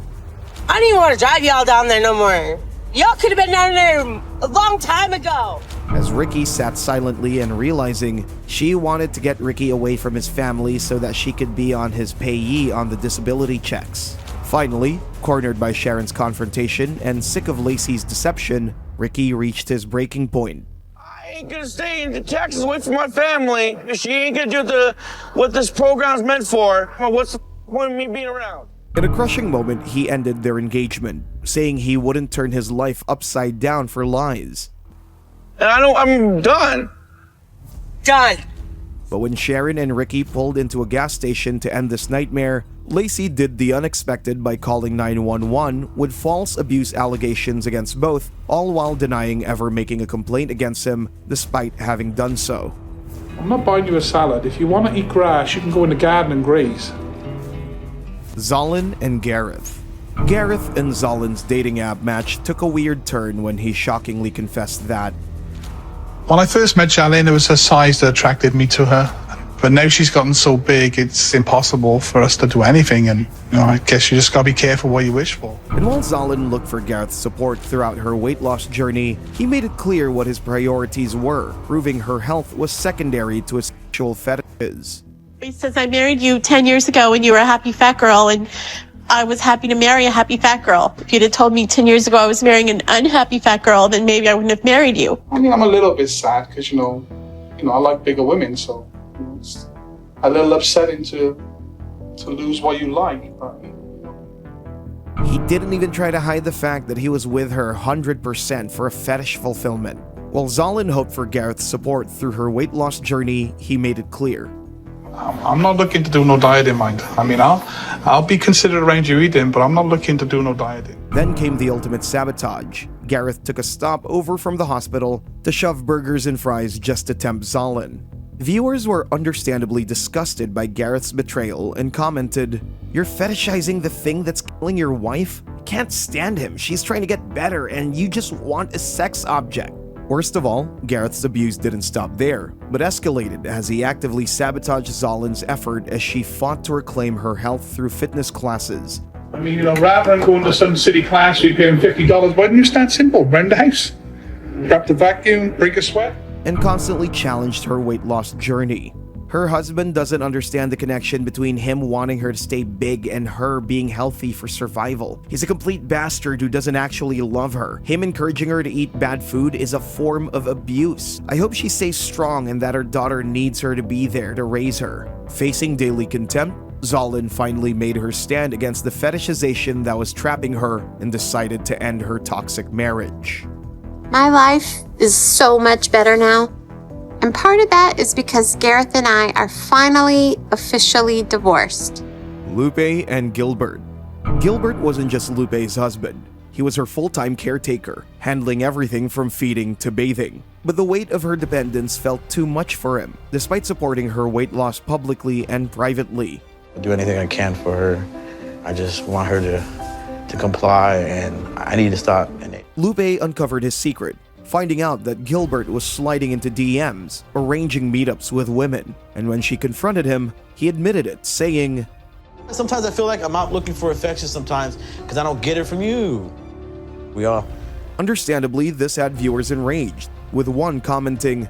I don't even want to drive y'all down there no more. Y'all could have been down there a long time ago. As Ricky sat silently and realizing she wanted to get Ricky away from his family so that she could be on his payee on the disability checks. Finally, cornered by Sharon's confrontation and sick of Lacey's deception, Ricky reached his breaking point. I ain't gonna stay in Texas, wait for my family. She ain't gonna do what this program's meant for. Well, what's the point of me being around? In a crushing moment, he ended their engagement, saying he wouldn't turn his life upside down for lies. And I'm done. Done. But when Sharon and Ricky pulled into a gas station to end this nightmare, Lacey did the unexpected by calling 911 with false abuse allegations against both, all while denying ever making a complaint against him despite having done so. I'm not buying you a salad. If you want to eat grass, you can go in the garden and graze. Zolin and Gareth. Gareth and Zolin's dating app match took a weird turn when he shockingly confessed that when I first met Jalyn, it was her size that attracted me to her. But now she's gotten so big, it's impossible for us to do anything. And I guess you just gotta be careful what you wish for. And while Zolin looked for Gareth's support throughout her weight loss journey, he made it clear what his priorities were, proving her health was secondary to his sexual fetishes. He says, I married you 10 years ago when you were a happy fat girl, and I was happy to marry a happy fat girl. If you'd have told me 10 years ago I was marrying an unhappy fat girl, then maybe I wouldn't have married you. I mean, I'm a little bit sad because, I like bigger women, so it's a little upsetting to lose what you like. But, He didn't even try to hide the fact that he was with her 100% for a fetish fulfillment. While Zolin hoped for Gareth's support through her weight loss journey, he made it clear. I'm not looking to do no dieting, mind. I mean, I'll be considered around you eating, but I'm not looking to do no dieting. Then came the ultimate sabotage. Gareth took a stop over from the hospital to shove burgers and fries just to tempt Zolin. Viewers were understandably disgusted by Gareth's betrayal and commented, "You're fetishizing the thing that's killing your wife? Can't stand him. She's trying to get better and you just want a sex object." Worst of all, Gareth's abuse didn't stop there, but escalated as he actively sabotaged Zolin's effort as she fought to reclaim her health through fitness classes. I mean, rather than going to some city class where you pay him $50, why don't you start simple? Rent the house, grab the vacuum, break a sweat. And constantly challenged her weight loss journey. Her husband doesn't understand the connection between him wanting her to stay big and her being healthy for survival. He's a complete bastard who doesn't actually love her. Him encouraging her to eat bad food is a form of abuse. I hope she stays strong and that her daughter needs her to be there to raise her. Facing daily contempt, Zolin finally made her stand against the fetishization that was trapping her and decided to end her toxic marriage. My life is so much better now. And part of that is because Gareth and I are finally officially divorced. Lupe and Gilbert. Gilbert wasn't just Lupe's husband. He was her full-time caretaker, handling everything from feeding to bathing. But the weight of her dependence felt too much for him, despite supporting her weight loss publicly and privately. I do anything I can for her. I just want her to comply, and I need to stop. Lupe uncovered his secret, finding out that Gilbert was sliding into DMs, arranging meetups with women. And when she confronted him, he admitted it, saying, "Sometimes I feel like I'm out looking for affection sometimes because I don't get it from you." We are. Understandably, this had viewers enraged, with one commenting,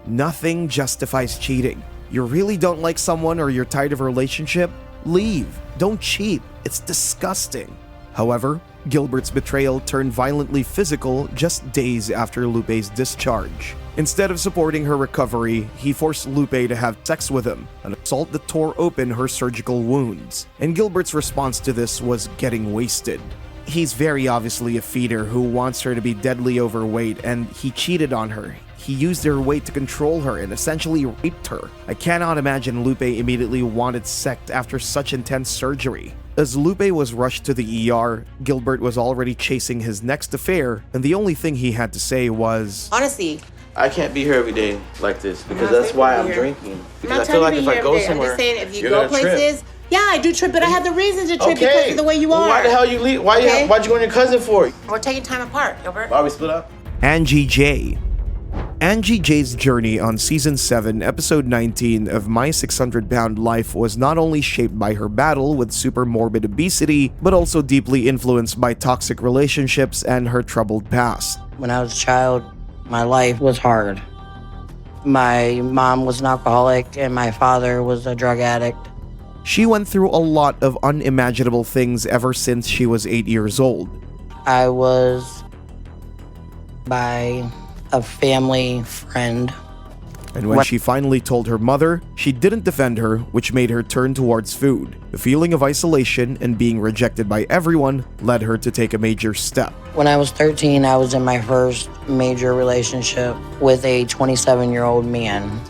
"Nothing justifies cheating. You really don't like someone or you're tired of a relationship? Leave. Don't cheat. It's disgusting." However, Gilbert's betrayal turned violently physical just days after Lupe's discharge. Instead of supporting her recovery, he forced Lupe to have sex with him, an assault that tore open her surgical wounds. And Gilbert's response to this was getting wasted. He's very obviously a feeder who wants her to be deadly overweight, and he cheated on her. He used her weight to control her and essentially raped her. I cannot imagine Lupe immediately wanted sex after such intense surgery. As Lupe was rushed to the ER, Gilbert was already chasing his next affair, and the only thing he had to say was, Honestly, I can't be here every day like this because that's why I'm drinking. Because I feel like if I go somewhere, I'm just saying, if you you're go gonna places, trip. yeah, I do trip, but I have the reason to trip Okay. because of the way you are. Well, why the hell you leave? Why'd you go on your cousin for? We're taking time apart, Gilbert. Why we split up? Angie J. Angie J's journey on Season 7, Episode 19 of My 600-Pound Life was not only shaped by her battle with super morbid obesity, but also deeply influenced by toxic relationships and her troubled past. When I was a child, my life was hard. My mom was an alcoholic and my father was a drug addict. She went through a lot of unimaginable things ever since she was 8 years old. I was by a family friend. And when she finally told her mother, she didn't defend her, which made her turn towards food. The feeling of isolation and being rejected by everyone led her to take a major step. When I was 13, I was in my first major relationship with a 27-year-old man,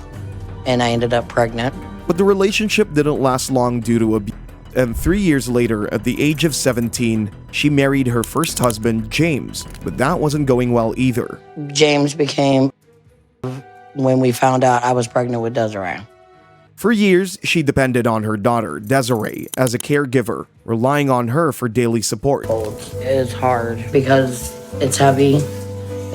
and I ended up pregnant. But the relationship didn't last long due to abuse. And 3 years later, at the age of 17, she married her first husband, James. But that wasn't going well either. James became when we found out I was pregnant with Desiree. For years, she depended on her daughter, Desiree, as a caregiver, relying on her for daily support. It's hard because it's heavy.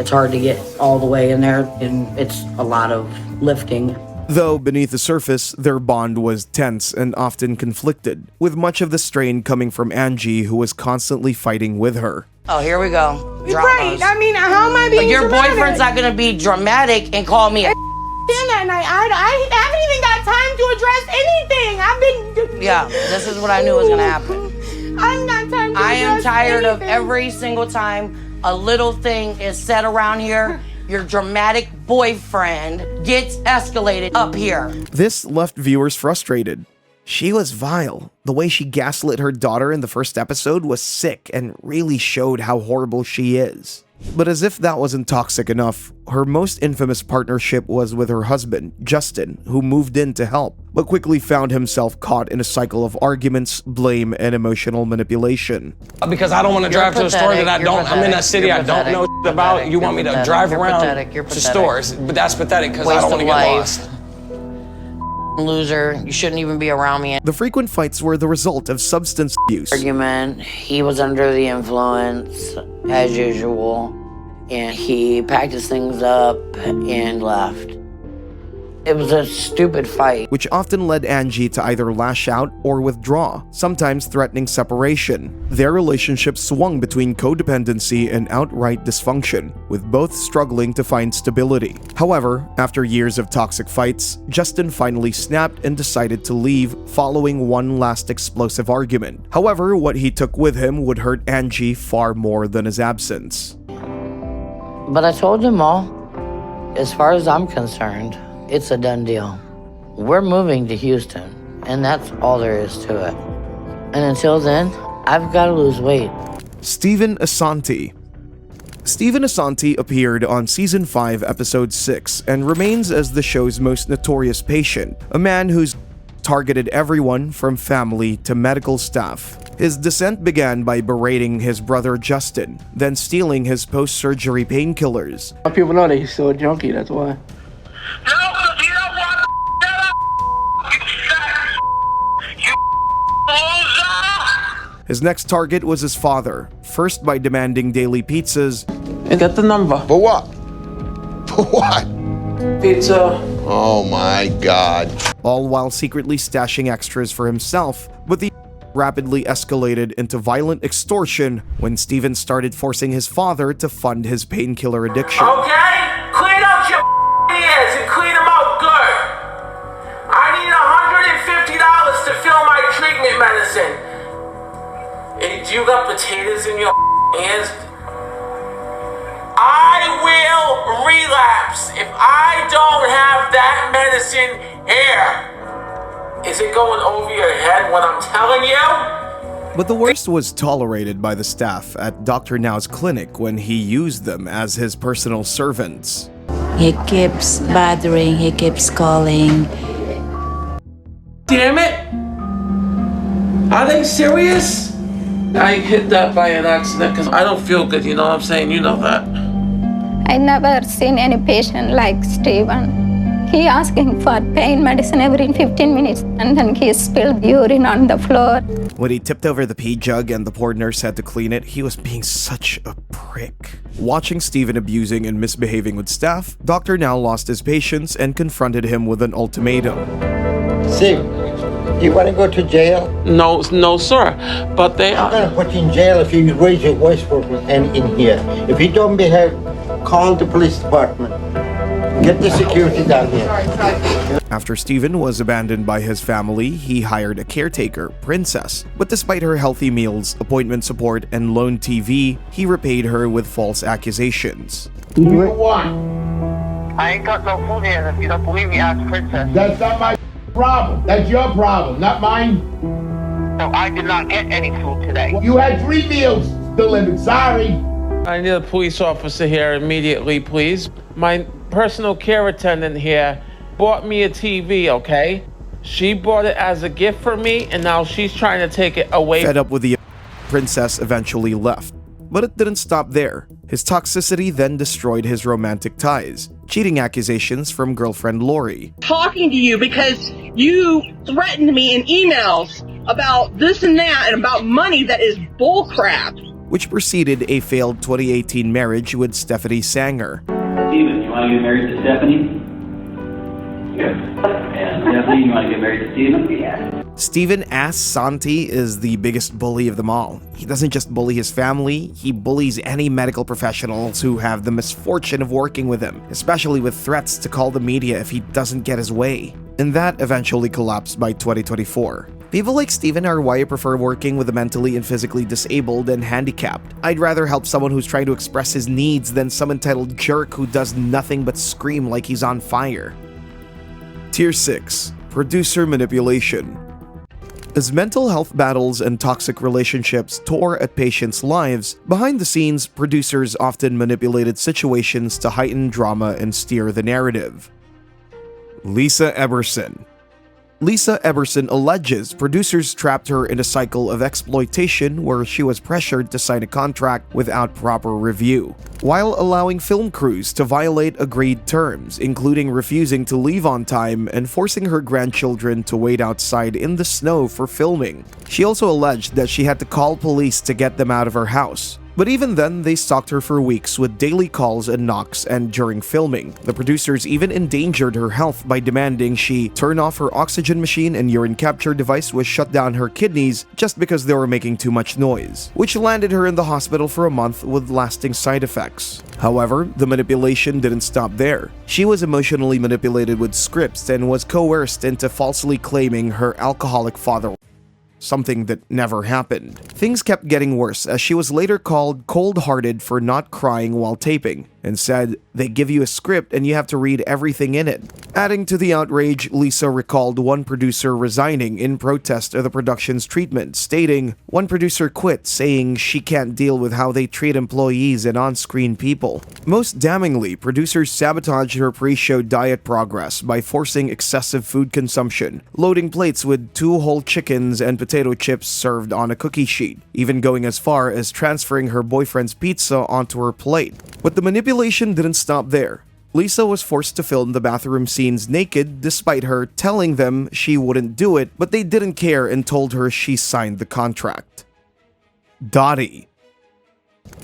It's hard to get all the way in there, and it's a lot of lifting. Though beneath the surface, their bond was tense and often conflicted, with much of the strain coming from Angie, who was constantly fighting with her. Oh, here we go. Right. I mean, how am I being Your dramatic? boyfriend's not gonna be dramatic and call me a that night. I haven't even got time to address anything. I've been... Yeah, this is what I knew was gonna happen. I've got time to I am address tired of anything. every single time a little thing is said around here, your dramatic boyfriend gets escalated up here. This left viewers frustrated. She was vile. The way she gaslit her daughter in the first episode was sick and really showed how horrible she is. But as if that wasn't toxic enough, her most infamous partnership was with her husband, Justin, who moved in to help, but quickly found himself caught in a cycle of arguments, blame, and emotional manipulation. Because I don't want to drive to a store that I don't, I'm in a city I don't know about. You want me to drive around to stores, but that's pathetic because I don't want to get lost. Loser, you shouldn't even be around me. The frequent fights were the result of substance abuse. Argument, he was under the influence, as usual, and he packed his things up and left. It was a stupid fight, which often led Angie to either lash out or withdraw, sometimes threatening separation. Their relationship swung between codependency and outright dysfunction, with both struggling to find stability. However, after years of toxic fights, Justin finally snapped and decided to leave following one last explosive argument. However, what he took with him would hurt Angie far more than his absence. but I told them all, as far as I'm concerned, it's a done deal. We're moving to Houston, and that's all there is to it. And until then, I've got to lose weight. Stephen Asante. Stephen Asante appeared on Season 5, Episode 6, and remains as the show's most notorious patient, a man who's targeted everyone from family to medical staff. His descent began by berating his brother Justin, then stealing his post-surgery painkillers. People know that he's still a junkie, that's why. His next target was his father, first by demanding daily pizzas. Get the number. For what? For what? Pizza. Oh my God. All while secretly stashing extras for himself, but the rapidly escalated into violent extortion when Stephen started forcing his father to fund his painkiller addiction. Okay? Clean up your ears and clean them out good. I need $150 to fill my treatment medicine. Hey, do you got potatoes in your ears? I will relapse if I don't have that medicine here. Is it going over your head what I'm telling you? But the worst was tolerated by the staff at Dr. Now's clinic when he used them as his personal servants. He keeps bothering, he keeps calling. Damn it! Are they serious? I hit that by an accident because I don't feel good, you know what I'm saying? You know that. I never seen any patient like Stephen. He asking for pain medicine every 15 minutes and then he spilled urine on the floor. When he tipped over the pee jug and the poor nurse had to clean it, he was being such a prick. Watching Stephen abusing and misbehaving with staff, Dr. Now lost his patience and confronted him with an ultimatum. Steve, you want to go to jail? No, sir. But they are going to put you in jail if you raise your voice for and in here. If you don't behave, call the police department. Get the security down here. After Stephen was abandoned by his family, he hired a caretaker, Princess. But despite her healthy meals, appointment support, and loan TV, he repaid her with false accusations. You want? I ain't got no food here. If you don't believe me, ask Princess. That's not my problem. That's your problem, not mine. No, I did not get any food today. You had 3 meals delivered. Sorry. I need a police officer here immediately, please. My personal care attendant here bought me a TV, okay? She bought it as a gift for me, and now she's trying to take it away. Fed up with the Princess eventually left. But it didn't stop there. His toxicity then destroyed his romantic ties. Cheating accusations from girlfriend Lori. Talking to you because you threatened me in emails about this and that and about money that is bullcrap. Which preceded a failed 2018 marriage with Stephanie Sanger. Steven, you want to get married to Stephanie? Yes. And Stephanie, you want to get married to Steven? Yeah. Steven Ass Santi is the biggest bully of them all. He doesn't just bully his family, he bullies any medical professionals who have the misfortune of working with him, especially with threats to call the media if he doesn't get his way. And that eventually collapsed by 2024. People like Steven are why I prefer working with the mentally and physically disabled and handicapped. I'd rather help someone who's trying to express his needs than some entitled jerk who does nothing but scream like he's on fire. Tier 6. Producer Manipulation. As mental health battles and toxic relationships tore at patients' lives, behind the scenes, producers often manipulated situations to heighten drama and steer the narrative. Lisa Eberson. Lisa Eberson alleges producers trapped her in a cycle of exploitation where she was pressured to sign a contract without proper review, while allowing film crews to violate agreed terms, including refusing to leave on time and forcing her grandchildren to wait outside in the snow for filming. She also alleged that she had to call police to get them out of her house. But even then, they stalked her for weeks with daily calls and knocks, and during filming, the producers even endangered her health by demanding she turn off her oxygen machine and urine capture device, which shut down her kidneys just because they were making too much noise, which landed her in the hospital for a month with lasting side effects. However, the manipulation didn't stop there. She was emotionally manipulated with scripts and was coerced into falsely claiming her alcoholic father, something that never happened. Things kept getting worse as she was later called cold-hearted for not crying while taping and said they give you a script and you have to read everything in it. Adding to the outrage, Lisa recalled one producer resigning in protest of the production's treatment, stating, "One producer quit, saying she can't deal with how they treat employees and on-screen people." Most damningly, producers sabotaged her pre-show diet progress by forcing excessive food consumption, loading plates with 2 whole chickens and potato chips served on a cookie sheet, even going as far as transferring her boyfriend's pizza onto her plate. But the manipulation didn't stop there. Lisa was forced to film the bathroom scenes naked despite her telling them she wouldn't do it, but they didn't care and told her she signed the contract. Dottie.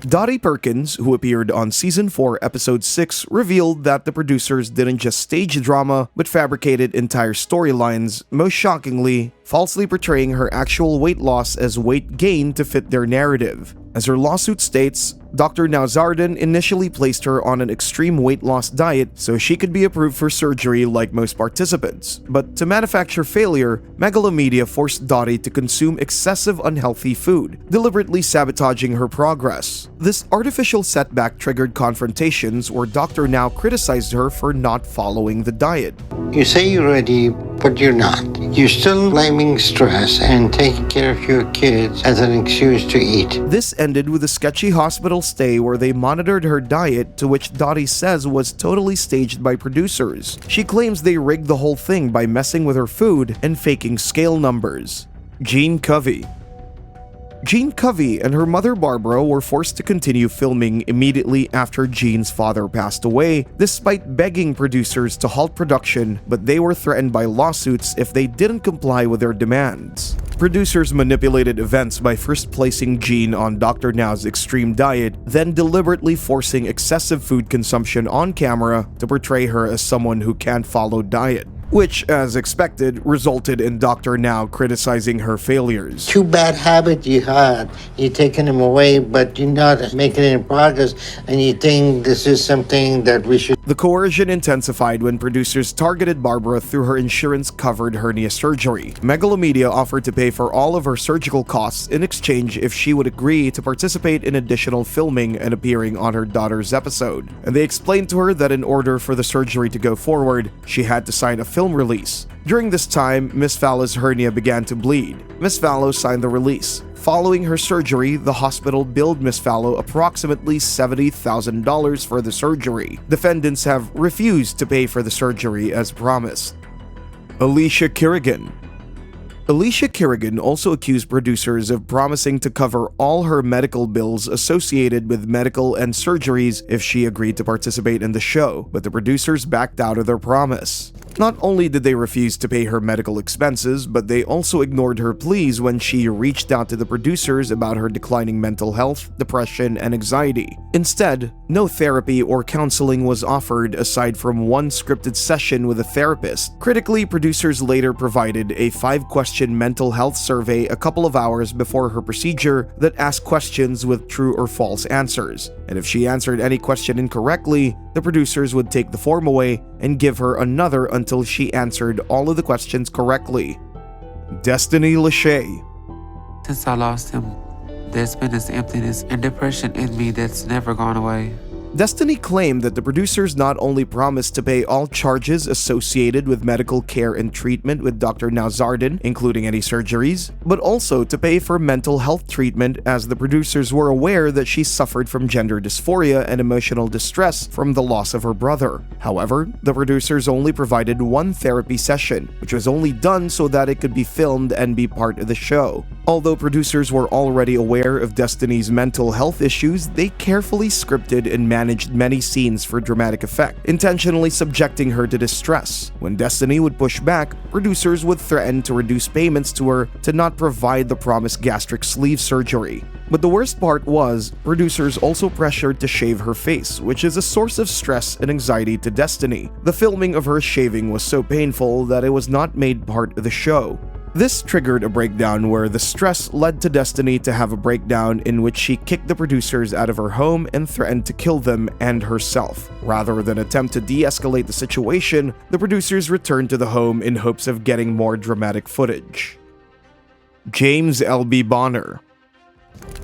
Dottie Perkins, who appeared on Season 4, Episode 6, revealed that the producers didn't just stage drama, but fabricated entire storylines, most shockingly, falsely portraying her actual weight loss as weight gain to fit their narrative. As her lawsuit states, Dr. Nauzardan initially placed her on an extreme weight loss diet so she could be approved for surgery like most participants. But to manufacture failure, Megalomedia forced Dottie to consume excessive unhealthy food, deliberately sabotaging her progress. This artificial setback triggered confrontations where Dr. Now criticized her for not following the diet. You say you're ready, but you're not. You're still blaming stress and taking care of your kids as an excuse to eat. This ended with a sketchy hospital stay where they monitored her diet, to which Dottie says was totally staged by producers. She claims they rigged the whole thing by messing with her food and faking scale numbers. Jean Covey. Jean Covey and her mother Barbara were forced to continue filming immediately after Jean's father passed away, despite begging producers to halt production, but they were threatened by lawsuits if they didn't comply with their demands. Producers manipulated events by first placing Jean on Dr. Now's extreme diet, then deliberately forcing excessive food consumption on camera to portray her as someone who can't follow diet. which, as expected, resulted in Dr. Now criticizing her failures. Too bad habit you had. You're taking them away, but you're not making any progress, and you think this is something that we should... The coercion intensified when producers targeted Barbara through her insurance-covered hernia surgery. Megalomedia offered to pay for all of her surgical costs in exchange if she would agree to participate in additional filming and appearing on her daughter's episode. And they explained to her that in order for the surgery to go forward, she had to sign a film release. During this time, Miss Fallow's hernia began to bleed. Miss Fallow signed the release. Following her surgery, the hospital billed Miss Fallow approximately $70,000 for the surgery. Defendants have refused to pay for the surgery as promised. Alicia Kerrigan. Alicia Kerrigan also accused producers of promising to cover all her medical bills associated with medical and surgeries if she agreed to participate in the show, but the producers backed out of their promise. Not only did they refuse to pay her medical expenses, but they also ignored her pleas when she reached out to the producers about her declining mental health, depression, and anxiety. Instead, no therapy or counseling was offered aside from one scripted session with a therapist. Critically, producers later provided a 5-question mental health survey a couple of hours before her procedure that asked questions with true or false answers. And if she answered any question incorrectly, the producers would take the form away and give her another until she answered all of the questions correctly. Destiny Lachey. Since I lost him, there's been this emptiness and depression in me that's never gone away. Destiny claimed that the producers not only promised to pay all charges associated with medical care and treatment with Dr. Nowzaradan, including any surgeries, but also to pay for mental health treatment, as the producers were aware that she suffered from gender dysphoria and emotional distress from the loss of her brother. However, the producers only provided one therapy session, which was only done so that it could be filmed and be part of the show. Although producers were already aware of Destiny's mental health issues, they carefully scripted and managed many scenes for dramatic effect, intentionally subjecting her to distress. When Destiny would push back, producers would threaten to reduce payments to her to not provide the promised gastric sleeve surgery. But the worst part was, producers also pressured to shave her face, which is a source of stress and anxiety to Destiny. The filming of her shaving was so painful that it was not made part of the show. This triggered a breakdown where the stress led to Destiny to have a breakdown in which she kicked the producers out of her home and threatened to kill them and herself. Rather than attempt to de-escalate the situation, the producers returned to the home in hopes of getting more dramatic footage. James L.B. Bonner.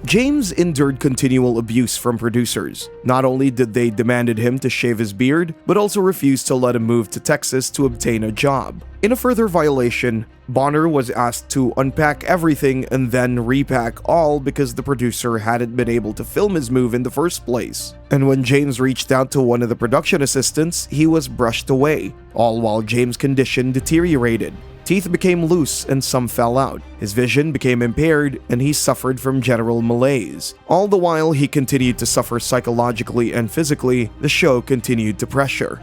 James endured continual abuse from producers. Not only did they demanded him to shave his beard, but also refused to let him move to Texas to obtain a job. In a further violation, Bonner was asked to unpack everything and then repack all because the producer hadn't been able to film his move in the first place. And when James reached out to one of the production assistants, he was brushed away, all while James' condition deteriorated. Teeth became loose and some fell out. His vision became impaired and he suffered from general malaise. All the while he continued to suffer psychologically and physically, the show continued to pressure.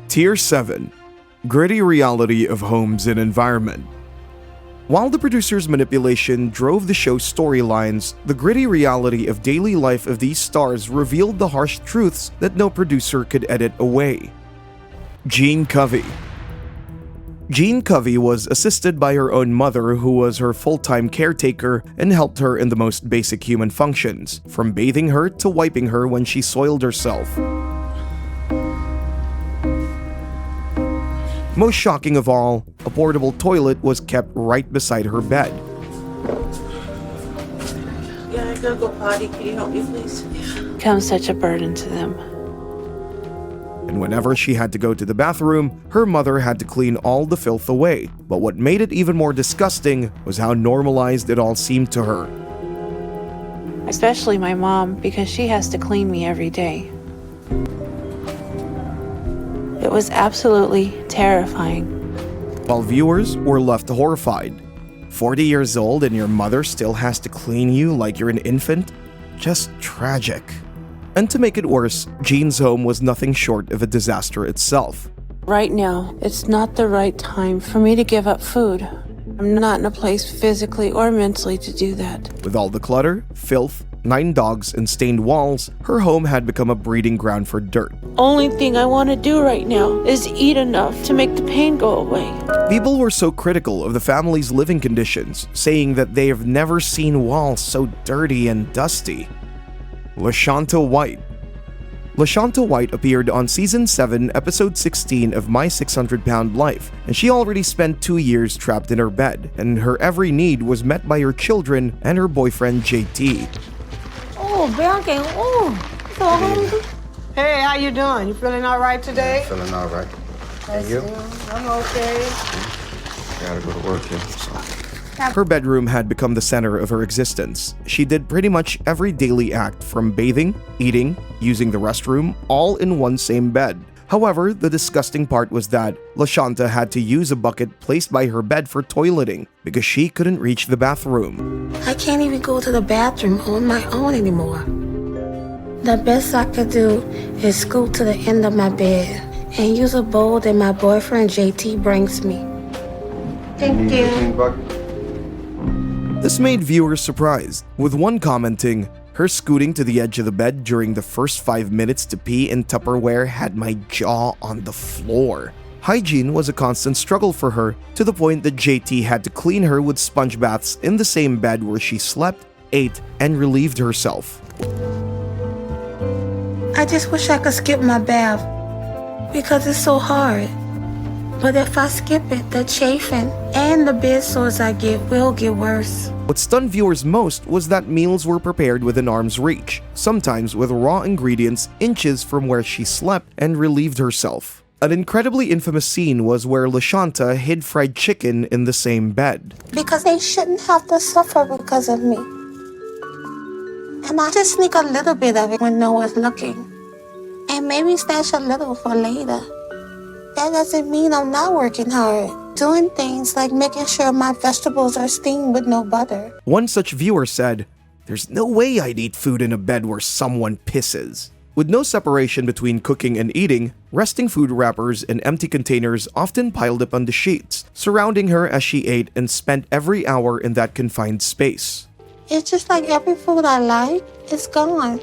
Tier 7. Gritty reality of homes and environment. While the producers' manipulation drove the show's storylines, the gritty reality of daily life of these stars revealed the harsh truths that no producer could edit away. Jean Covey. Jean Covey was assisted by her own mother, who was her full-time caretaker and helped her in the most basic human functions, from bathing her to wiping her when she soiled herself. Most shocking of all, a portable toilet was kept right beside her bed. Yeah, I gotta go potty. Can you help me, please? Becomes such a burden to them. And whenever she had to go to the bathroom, her mother had to clean all the filth away. But what made it even more disgusting was how normalized it all seemed to her. Especially my mom, because she has to clean me every day. It was absolutely terrifying. While viewers were left horrified. 40 years old and your mother still has to clean you like you're an infant? Just tragic. And to make it worse, Jean's home was nothing short of a disaster itself. Right now, it's not the right time for me to give up food. I'm not in a place physically or mentally to do that. With all the clutter, filth, 9 dogs, and stained walls, her home had become a breeding ground for dirt. Only thing I want to do right now is eat enough to make the pain go away. People were so critical of the family's living conditions, saying that they have never seen walls so dirty and dusty. LaShonta White. LaShonta White appeared on Season 7, Episode 16 of My 600-Pound Life, and she already spent 2 years trapped in her bed, and her every need was met by her children and her boyfriend JT. Oh, Bianca, oh. Hey, how you doing? You feeling all right today? Feeling all right. And you? I'm okay. Gotta go to work here. So. Her bedroom had become the center of her existence. She did pretty much every daily act, from bathing, eating, using the restroom, all in one same bed. However, the disgusting part was that LaShonta had to use a bucket placed by her bed for toileting because she couldn't reach the bathroom. I can't even go to the bathroom on my own anymore. The best I could do is scoot to the end of my bed and use a bowl that my boyfriend JT brings me. Thank you. This made viewers surprised, with one commenting, "Her scooting to the edge of the bed during the first 5 minutes to pee in Tupperware had my jaw on the floor." Hygiene was a constant struggle for her, to the point that JT had to clean her with sponge baths in the same bed where she slept, ate, and relieved herself. I just wish I could skip my bath because it's so hard. But if I skip it, the chafing and the bed sores I get will get worse. What stunned viewers most was that meals were prepared within arm's reach, sometimes with raw ingredients inches from where she slept and relieved herself. An incredibly infamous scene was where LaShonta hid fried chicken in the same bed. Because they shouldn't have to suffer because of me. And I just sneak a little bit of it when no one's looking. And maybe stash a little for later. That doesn't mean I'm not working hard. Doing things like making sure my vegetables are steamed with no butter. One such viewer said, "There's no way I'd eat food in a bed where someone pisses." With no separation between cooking and eating, resting food wrappers and empty containers often piled up on the sheets, surrounding her as she ate and spent every hour in that confined space. It's just like every food I like is gone.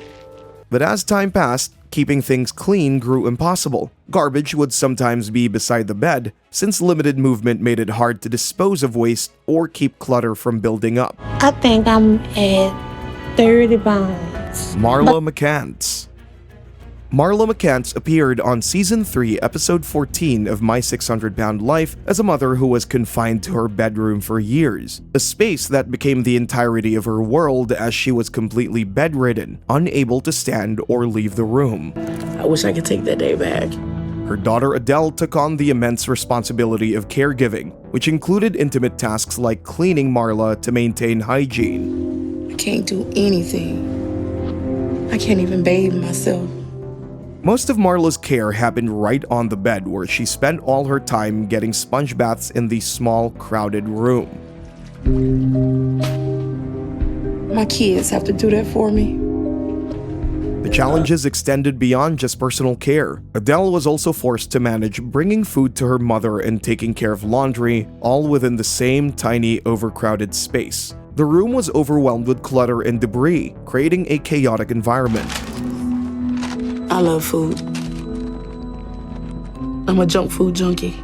But as time passed, keeping things clean grew impossible. Garbage would sometimes be beside the bed, since limited movement made it hard to dispose of waste or keep clutter from building up. I think I'm at 30 pounds. Marla McCants. Marla McCants appeared on Season 3, Episode 14 of My 600-Pound Life as a mother who was confined to her bedroom for years, a space that became the entirety of her world as she was completely bedridden, unable to stand or leave the room. I wish I could take that day back. Her daughter Adele took on the immense responsibility of caregiving, which included intimate tasks like cleaning Marla to maintain hygiene. I can't do anything. I can't even bathe myself. Most of Marla's care happened right on the bed, where she spent all her time getting sponge baths in the small, crowded room. My kids have to do that for me. The challenges extended beyond just personal care. Adele was also forced to manage bringing food to her mother and taking care of laundry, all within the same tiny, overcrowded space. The room was overwhelmed with clutter and debris, creating a chaotic environment. I love food. I'm a junk food junkie.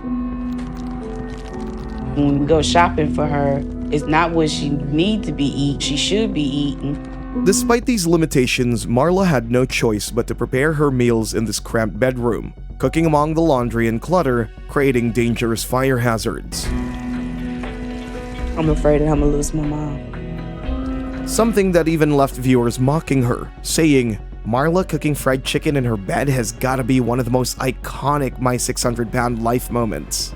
When we go shopping for her, it's not what she needs to be eating, she should be eating. Despite these limitations, Marla had no choice but to prepare her meals in this cramped bedroom, cooking among the laundry and clutter, creating dangerous fire hazards. I'm afraid that I'm gonna lose my mom. Something that even left viewers mocking her, saying, "Marla cooking fried chicken in her bed has gotta be one of the most iconic My 600-Pound Life moments."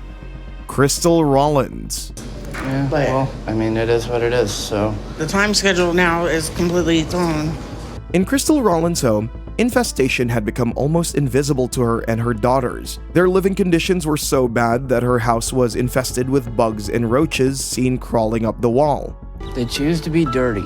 Crystal Rollins. Yeah, well, I mean, it is what it is, so. The time schedule now is completely thrown. In Crystal Rollins' home, infestation had become almost invisible to her and her daughters. Their living conditions were so bad that her house was infested with bugs and roaches seen crawling up the wall. They choose to be dirty.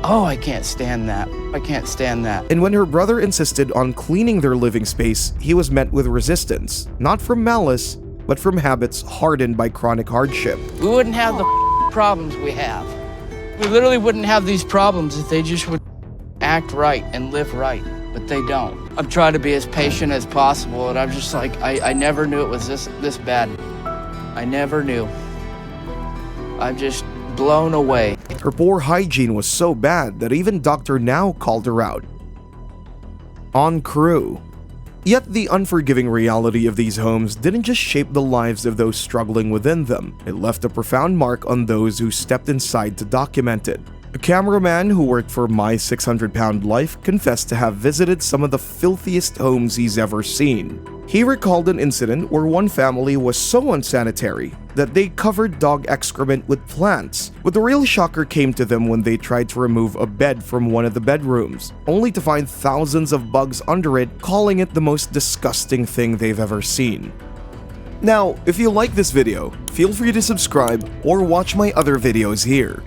Oh, I can't stand that. I can't stand that. And when her brother insisted on cleaning their living space, he was met with resistance, not from malice, but from habits hardened by chronic hardship. We wouldn't have the problems we have. We literally wouldn't have these problems if they just would act right and live right, but they don't. I'm trying to be as patient as possible, and I'm just like, I never knew it was this bad. I never knew. I'm just blown away. Her poor hygiene was so bad that even Dr. Now called her out on crew. Yet the unforgiving reality of these homes didn't just shape the lives of those struggling within them, it left a profound mark on those who stepped inside to document it. A cameraman who worked for My 600 Pound Life confessed to have visited some of the filthiest homes he's ever seen. He recalled an incident where one family was so unsanitary that they covered dog excrement with plants. But the real shocker came to them when they tried to remove a bed from one of the bedrooms, only to find thousands of bugs under it, calling it the most disgusting thing they've ever seen. Now, if you like this video, feel free to subscribe or watch my other videos here.